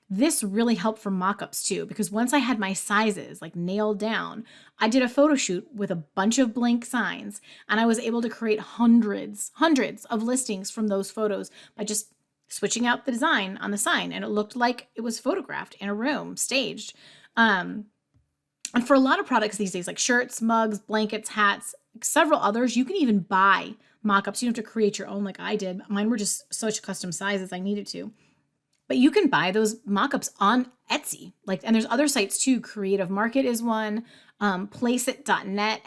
this really helped for mock-ups too, because once I had my sizes like nailed down, I did a photo shoot with a bunch of blank signs, and I was able to create hundreds of listings from those photos by just switching out the design on the sign, and it looked like it was photographed in a room, staged. And for a lot of products these days, like shirts, mugs, blankets, hats, several others, you can even buy mock-ups. You don't have to create your own like I did. Mine were just such custom sizes I needed to. But you can buy those mock-ups on Etsy. And there's other sites too. Creative Market is one. Placeit.net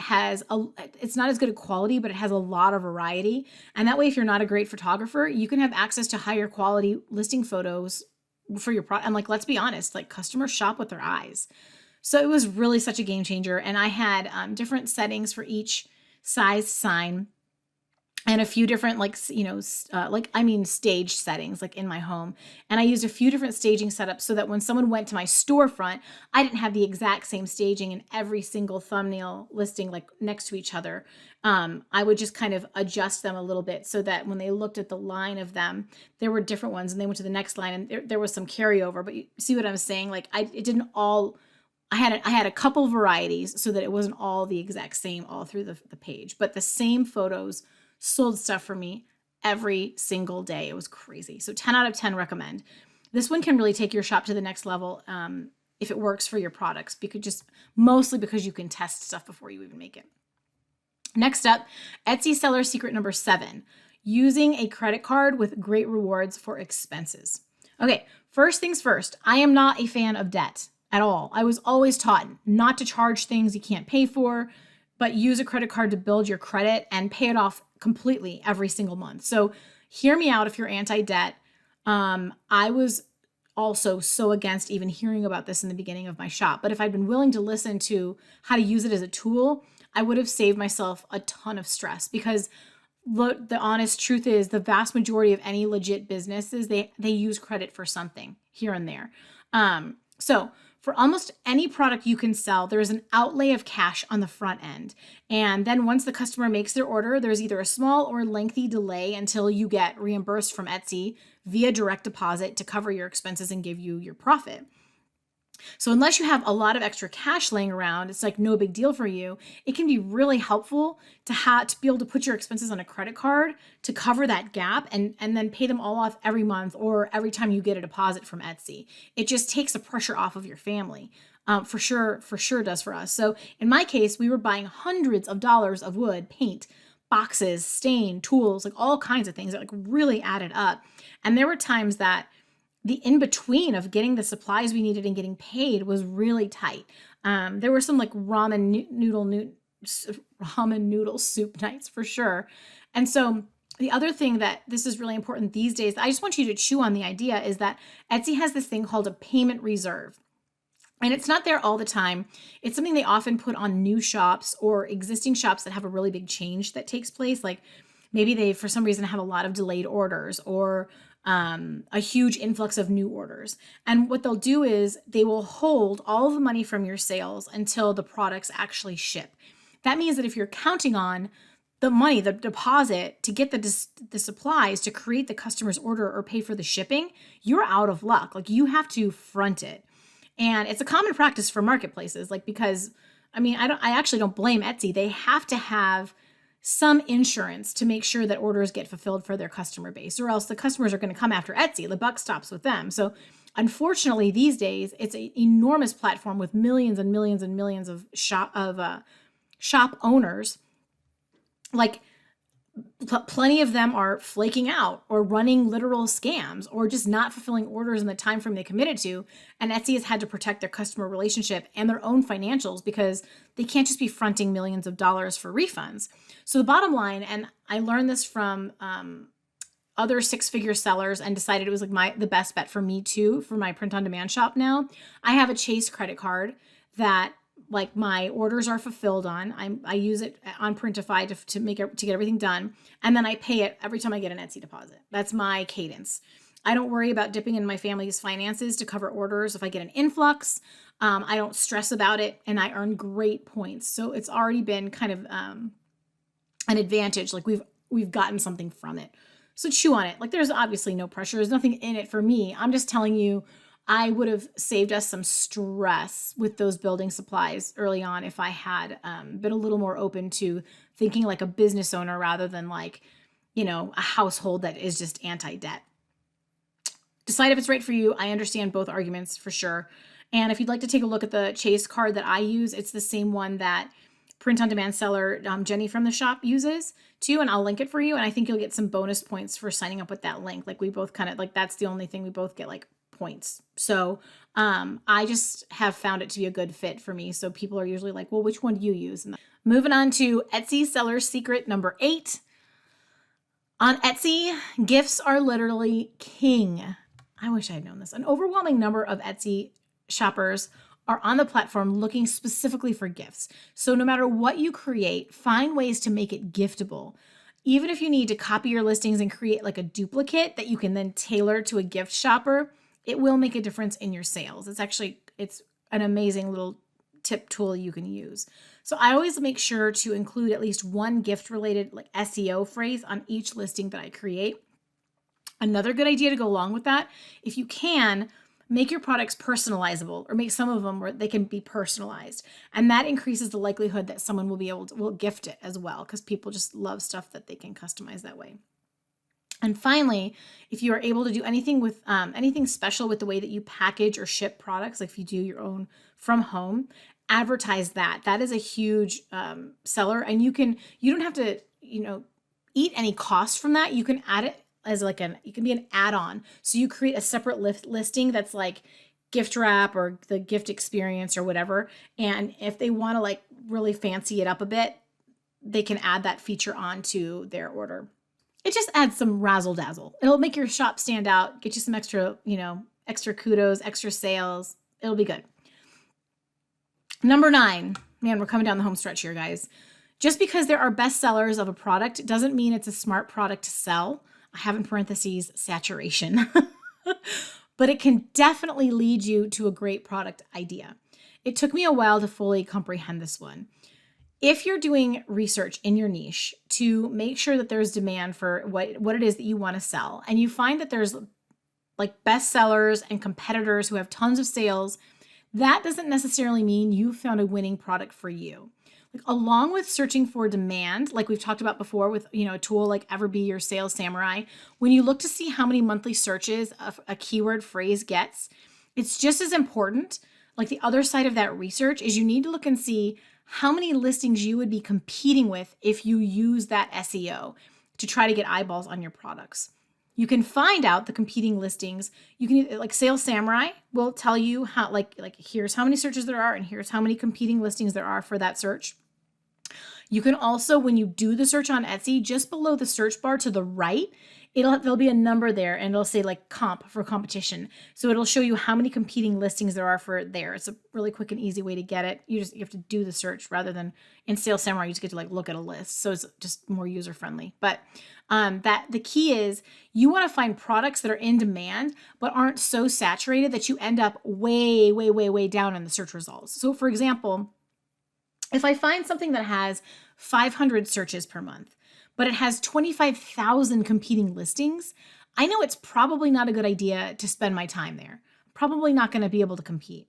it's not as good a quality, but it has a lot of variety. And that way, if you're not a great photographer, you can have access to higher quality listing photos for your product. And let's be honest, customers shop with their eyes. So it was really such a game changer. And I had different settings for each size sign. and a few different stage settings like in my home. And I used a few different staging setups so that when someone went to my storefront, I didn't have the exact same staging in every single thumbnail listing like next to each other. I would just kind of adjust them a little bit so that when they looked at the line of them, there were different ones, and they went to the next line and there was some carryover. But you see what I'm saying? Like it didn't all. I had a couple varieties so that it wasn't all the exact same all through the page, but the same photos sold stuff for me every single day. It was crazy. So 10 out of 10 recommend. This one can really take your shop to the next level if it works for your products, mostly because you can test stuff before you even make it. Next up, Etsy seller secret number 7, using a credit card with great rewards for expenses. Okay, first things first, I am not a fan of debt at all. I was always taught not to charge things you can't pay for, but use a credit card to build your credit and pay it off completely every single month. So hear me out if you're anti-debt. I was also so against even hearing about this in the beginning of my shop. But if I'd been willing to listen to how to use it as a tool, I would have saved myself a ton of stress, because the honest truth is the vast majority of any legit businesses, they use credit for something here and there. So for almost any product you can sell, there is an outlay of cash on the front end. And then once the customer makes their order, there's either a small or lengthy delay until you get reimbursed from Etsy via direct deposit to cover your expenses and give you your profit. So unless you have a lot of extra cash laying around, it's like no big deal for you. It can be really helpful to be able to put your expenses on a credit card to cover that gap and then pay them all off every month or every time you get a deposit from Etsy. It just takes the pressure off of your family. For sure does for us. So in my case, we were buying hundreds of dollars of wood, paint, boxes, stain, tools, like all kinds of things that like really added up. And there were times that the in-between of getting the supplies we needed and getting paid was really tight. There were some like ramen noodle soup nights for sure. And so the other thing that this is really important these days, I just want you to chew on the idea, is that Etsy has this thing called a payment reserve. And it's not there all the time. It's something they often put on new shops or existing shops that have a really big change that takes place. Like maybe they, for some reason, have a lot of delayed orders or a huge influx of new orders. And what they'll do is they will hold all the money from your sales until the products actually ship. That means that if you're counting on the money, the deposit to get the supplies to create the customer's order or pay for the shipping, you're out of luck. Like you have to front it. And it's a common practice for marketplaces, like, because I actually don't blame Etsy. They have to have some insurance to make sure that orders get fulfilled for their customer base, or else the customers are going to come after Etsy. The buck stops with them. So unfortunately, these days, it's an enormous platform with millions and millions and millions of shop owners. Like plenty of them are flaking out or running literal scams or just not fulfilling orders in the time frame they committed to. And Etsy has had to protect their customer relationship and their own financials because they can't just be fronting millions of dollars for refunds. So the bottom line, and I learned this from other 6-figure sellers and decided it was like the best bet for me too, for my print on demand shop now. I have a Chase credit card that like my orders are fulfilled on. I use it on Printify to get everything done. And then I pay it every time I get an Etsy deposit. That's my cadence. I don't worry about dipping in my family's finances to cover orders. If I get an influx, I don't stress about it, and I earn great points. So it's already been kind of an advantage. Like we've gotten something from it. So chew on it. Like there's obviously no pressure. There's nothing in it for me. I'm just telling you, I would have saved us some stress with those building supplies early on if I had been a little more open to thinking like a business owner rather than like, a household that is just anti-debt. Decide if it's right for you. I understand both arguments for sure. And if you'd like to take a look at the Chase card that I use, it's the same one that print on demand seller Jenny from the shop uses too, and I'll link it for you. And I think you'll get some bonus points for signing up with that link. Like we both kind of like, that's the only thing we both get like points. So I just have found it to be a good fit for me. So people are usually like, well, which one do you use? And moving on to Etsy seller secret number 8. On Etsy, gifts are literally king. I wish I had known this. An overwhelming number of Etsy shoppers are on the platform looking specifically for gifts. So no matter what you create, find ways to make it giftable. even if you need to copy your listings and create like a duplicate that you can then tailor to a gift shopper, it will make a difference in your sales. It's an amazing little tip tool you can use. So I always make sure to include at least one gift related like SEO phrase on each listing that I create. Another good idea to go along with that, if you can, make your products personalizable, or make some of them where they can be personalized. And that increases the likelihood that someone will gift it as well, because people just love stuff that they can customize that way. And finally, if you are able to do anything with anything special with the way that you package or ship products, like if you do your own from home, advertise that. That is a huge seller, and you don't have to, eat any cost from that. You can add it as you can be an add-on. So you create a separate listing that's like gift wrap or the gift experience or whatever. And if they want to like really fancy it up a bit, they can add that feature onto their order. It just adds some razzle dazzle. It'll make your shop stand out, get you some extra, extra kudos, extra sales. It'll be good. Number 9, man, we're coming down the home stretch here, guys. Just because there are best sellers of a product doesn't mean it's a smart product to sell. I have in parentheses saturation, but it can definitely lead you to a great product idea. It took me a while to fully comprehend this one. If you're doing research in your niche to make sure that there's demand for what it is that you want to sell, and you find that there's like best sellers and competitors who have tons of sales, that doesn't necessarily mean you found a winning product for you. Like, along with searching for demand, like we've talked about before with, a tool like Everbee or 𝗟𝗨𝗦, when you look to see how many monthly searches a keyword phrase gets, it's just as important. Like, the other side of that research is you need to look and see how many listings you would be competing with if you use that SEO to try to get eyeballs on your products. You can find out the competing listings. You can, like, 𝗟𝗨𝗦 will tell you how, like here's how many searches there are and here's how many competing listings there are for that search. You can also, when you do the search on Etsy, just below the search bar to the right, there'll be a number there, and it'll say like comp for competition. So it'll show you how many competing listings there are for there. It's a really quick and easy way to get it. You have to do the search rather than in 𝗟𝗨𝗦, you just get to like look at a list. So it's just more user friendly. But that the key is you want to find products that are in demand but aren't so saturated that you end up way, way, way, way down in the search results. So for example, if I find something that has 500 searches per month, but it has 25,000 competing listings, I know it's probably not a good idea to spend my time there. Probably not going to be able to compete.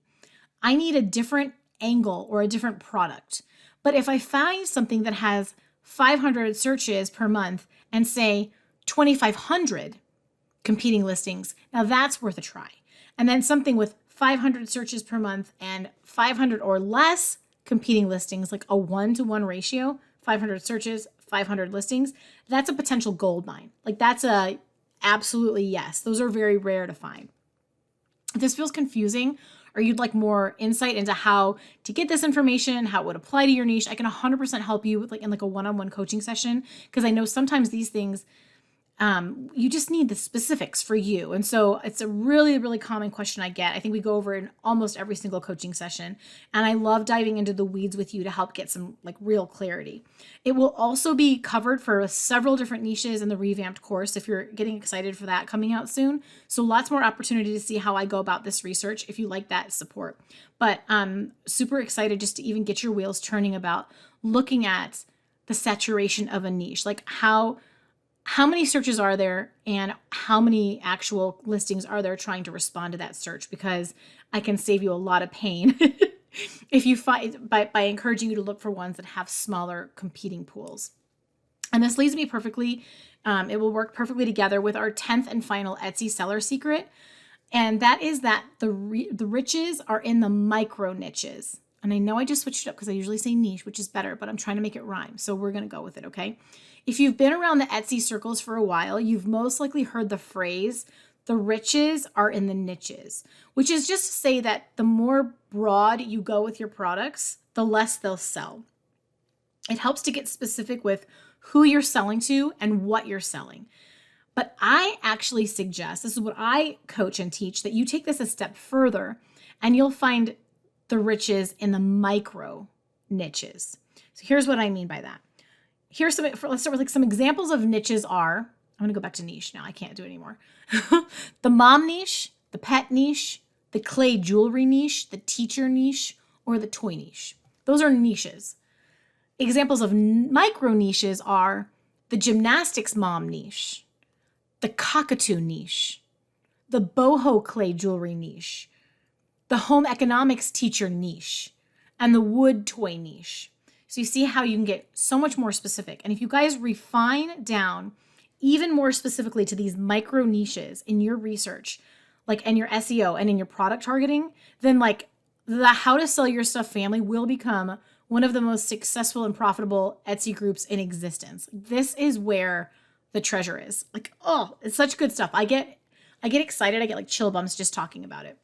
I need a different angle or a different product. But if I find something that has 500 searches per month and say 2,500 competing listings, now that's worth a try. And then something with 500 searches per month and 500 or less competing listings, like a 1-to-1 ratio, 500 searches, 500 listings, that's a potential gold mine. Like, that's a absolutely yes. Those are very rare to find. If this feels confusing, or you'd like more insight into how to get this information, how it would apply to your niche, I can 100% help you with in a one-on-one coaching session, because I know sometimes these things, you just need the specifics for you. And so it's a really, really common question I get. I think we go over in almost every single coaching session. And I love diving into the weeds with you to help get some real clarity. It will also be covered for several different niches in the revamped course if you're getting excited for that coming out soon. So lots more opportunity to see how I go about this research if you like that support. But I'm super excited just to even get your wheels turning about looking at the saturation of a niche, like how many searches are there and how many actual listings are there trying to respond to that search, because I can save you a lot of pain if you find by encouraging you to look for ones that have smaller competing pools. And this leads me perfectly. It will work perfectly together with our 10th and final Etsy seller secret. And that is that the riches are in the micro niches. And I know I just switched it up because I usually say niche, which is better, but I'm trying to make it rhyme. So we're going to go with it, okay? If you've been around the Etsy circles for a while, you've most likely heard the phrase, the riches are in the niches, which is just to say that the more broad you go with your products, the less they'll sell. It helps to get specific with who you're selling to and what you're selling. But I actually suggest, this is what I coach and teach, that you take this a step further and you'll find the riches in the micro niches. So here's what I mean by that. let's start with like some examples of niches are, I'm going to go back to niche now. I can't do it anymore. The mom niche, the pet niche, the clay jewelry niche, the teacher niche, or the toy niche. Those are niches. Examples of micro niches are the gymnastics mom niche, the cockatoo niche, the boho clay jewelry niche, the home economics teacher niche, and the wood toy niche. So you see how you can get so much more specific. And if you guys refine down even more specifically to these micro niches in your research, like in your SEO and in your product targeting, then like the How to Sell Your Stuff family will become one of the most successful and profitable Etsy groups in existence. This is where the treasure is. Like, oh, it's such good stuff. I get excited. I get like chill bumps just talking about it.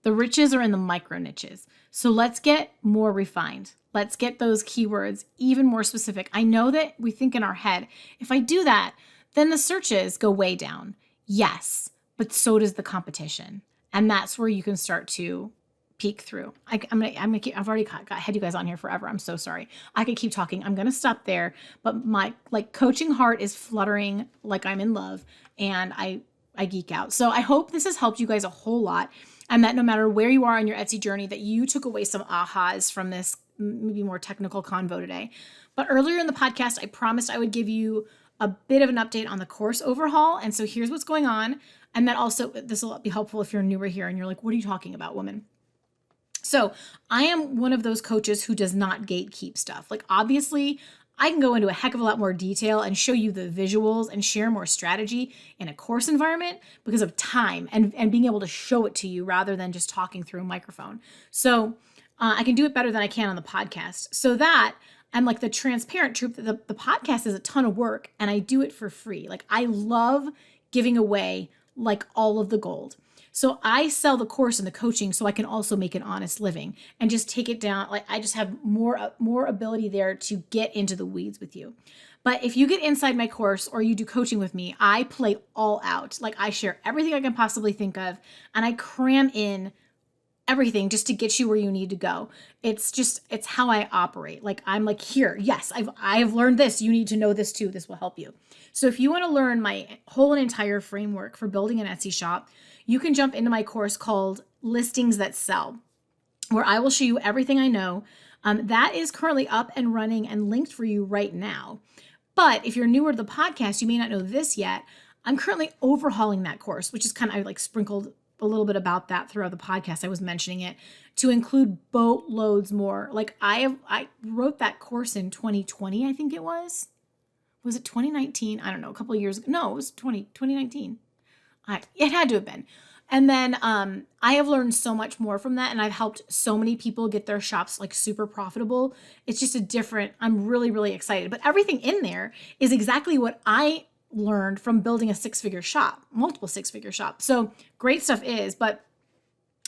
The riches are in the micro niches. So let's get more refined. Let's get those keywords even more specific. I know that we think in our head, if I do that, then the searches go way down. Yes, but so does the competition. And that's where you can start to peek through. I've already had you guys on here forever. I'm so sorry. I could keep talking. I'm going to stop there, but my like coaching heart is fluttering like I'm in love, and I geek out. So I hope this has helped you guys a whole lot, and that no matter where you are on your Etsy journey, that you took away some ahas from this maybe more technical convo today. But earlier in the podcast, I promised I would give you a bit of an update on the course overhaul. And so here's what's going on. And then also, this will be helpful if you're newer here and you're like, what are you talking about, woman? So I am one of those coaches who does not gatekeep stuff. Like, obviously, I can go into a heck of a lot more detail and show you the visuals and share more strategy in a course environment because of time and being able to show it to you rather than just talking through a microphone. So I can do it better than I can on the podcast. So that I'm like the transparent truth that the podcast is a ton of work and I do it for free. Like, I love giving away like all of the gold. So I sell the course and the coaching so I can also make an honest living and just take it down. Like, I just have more ability there to get into the weeds with you. But if you get inside my course or you do coaching with me, I play all out. Like, I share everything I can possibly think of and I cram in everything just to get you where you need to go. It's how I operate. Like, I'm like, here, yes, I've learned this. You need to know this too. This will help you. So if you want to learn my whole and entire framework for building an Etsy shop, you can jump into my course called Listings That Sell, where I will show you everything I know. That is currently up and running and linked for you right now. But if you're newer to the podcast, you may not know this yet. I'm currently overhauling that course, which is I like sprinkled a little bit about that throughout the podcast. I was mentioning it to include boatloads more. Like, I wrote that course in 2020, I think it was. Was it 2019? I don't know, a couple of years ago. No, it was 2019. It had to have been. And then I have learned so much more from that. And I've helped so many people get their shops like super profitable. It's just I'm really, really excited. But everything in there is exactly what I learned from building a six-figure shop, multiple six-figure shop. So great stuff but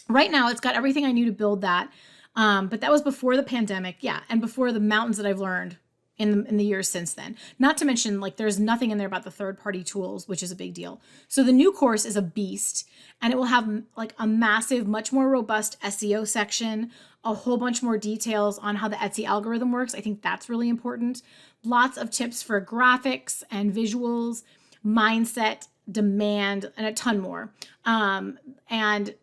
right now it's got everything I knew to build that. But that was before the pandemic. Yeah. And before the mountains that I've learned in the years since then. Not to mention, like, there's nothing in there about the third-party tools, which is a big deal. So the new course is a beast, and it will have like a massive, much more robust SEO section, a whole bunch more details on how the Etsy algorithm works. I think that's really important. Lots of tips for graphics and visuals, mindset, demand, and a ton more. And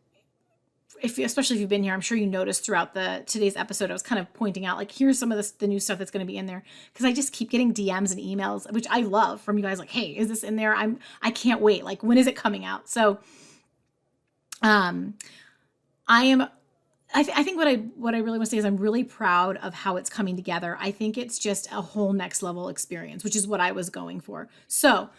especially if you've been here, I'm sure you noticed throughout today's episode, I was kind of pointing out, like, here's some of the new stuff that's going to be in there. Because I just keep getting DMs and emails, which I love, from you guys, like, hey, is this in there? I can't wait. Like, when is it coming out? So, I think what I really want to say is I'm really proud of how it's coming together. I think it's just a whole next level experience, which is what I was going for. So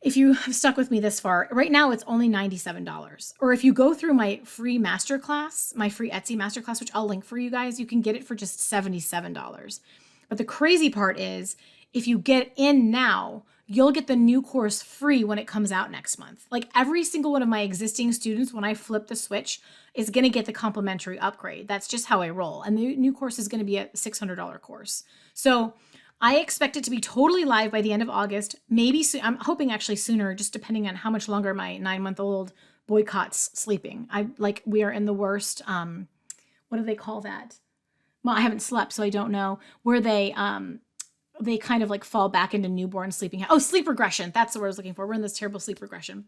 if you have stuck with me this far, right now it's only $97. Or if you go through my free masterclass, my free Etsy masterclass, which I'll link for you guys, you can get it for just $77. But the crazy part is, if you get in now, you'll get the new course free when it comes out next month. Like, every single one of my existing students, when I flip the switch, is going to get the complimentary upgrade. That's just how I roll. And the new course is going to be a $600 course. So I expect it to be totally live by the end of August. Maybe soon. I'm hoping actually sooner, just depending on how much longer my 9-month-old boycott's sleeping. We are in the worst, what do they call that? Well, I haven't slept, so I don't know, where they they kind of like fall back into newborn sleeping. Oh, sleep regression. That's the word I was looking for. We're in this terrible sleep regression.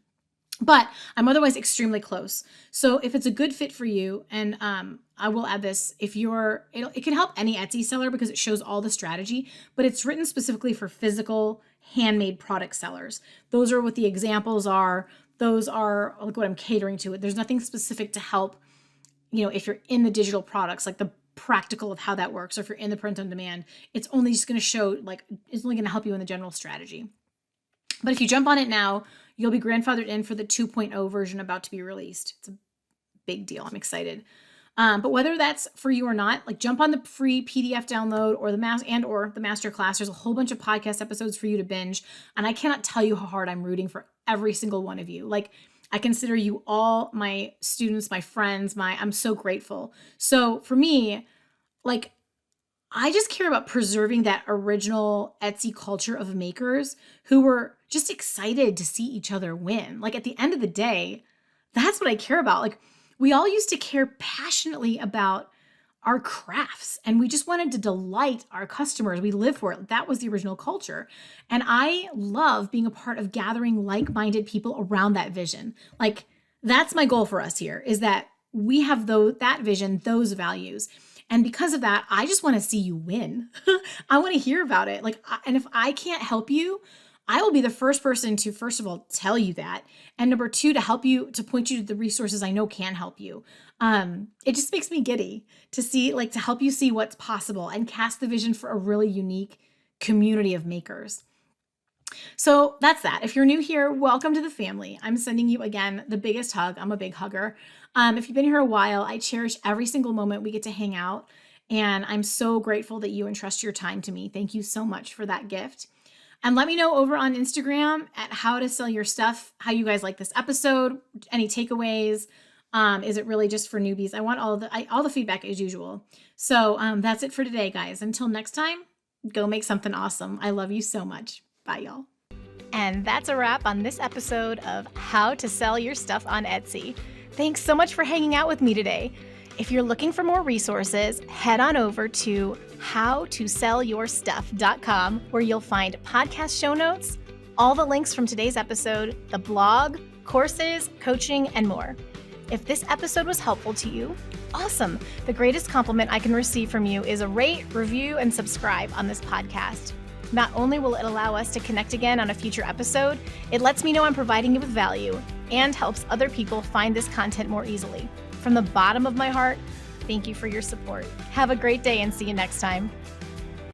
But I'm otherwise extremely close. So if it's a good fit for you, and I will add this, if you're, it can help any Etsy seller because it shows all the strategy, but it's written specifically for physical handmade product sellers. Those are what the examples are. Those are like what I'm catering to. There's nothing specific to help, if you're in the digital products, like the practical of how that works, or if you're in the print on demand, it's only just going to show, it's only going to help you in the general strategy. But if you jump on it now, you'll be grandfathered in for the 2.0 version about to be released. It's a big deal. I'm excited. But whether that's for you or not, jump on the free PDF download or the master class. There's a whole bunch of podcast episodes for you to binge. And I cannot tell you how hard I'm rooting for every single one of you. I consider you all my students, my friends, I'm so grateful. So for me, I just care about preserving that original Etsy culture of makers who were just excited to see each other win. At the end of the day, that's what I care about. We all used to care passionately about our crafts, and we just wanted to delight our customers. We live for it. That was the original culture. And I love being a part of gathering like-minded people around that vision. That's my goal for us here, is that we have that vision, those values. And because of that, I just want to see you win. I want to hear about it. And if I can't help you, I will be the first person to, first of all, tell you that. And number two, to help you, to point you to the resources I know can help you. It just makes me giddy to see, to help you see what's possible and cast the vision for a really unique community of makers. So that's that. If you're new here, welcome to the family. I'm sending you, again, the biggest hug. I'm a big hugger. If you've been here a while, I cherish every single moment we get to hang out. And I'm so grateful that you entrust your time to me. Thank you so much for that gift. And let me know over on Instagram at @howtosellyourstuff how you guys like this episode, any takeaways. Is it really just for newbies? I want all the feedback as usual. So that's it for today, guys. Until next time, go make something awesome. I love you so much. Bye, y'all. And that's a wrap on this episode of How to Sell Your Stuff on Etsy. Thanks so much for hanging out with me today. If you're looking for more resources, head on over to howtosellyourstuff.com, where you'll find podcast show notes, all the links from today's episode, the blog, courses, coaching, and more. If this episode was helpful to you, awesome. The greatest compliment I can receive from you is a rate, review, and subscribe on this podcast. Not only will it allow us to connect again on a future episode, it lets me know I'm providing you with value and helps other people find this content more easily. From the bottom of my heart, thank you for your support. Have a great day and see you next time.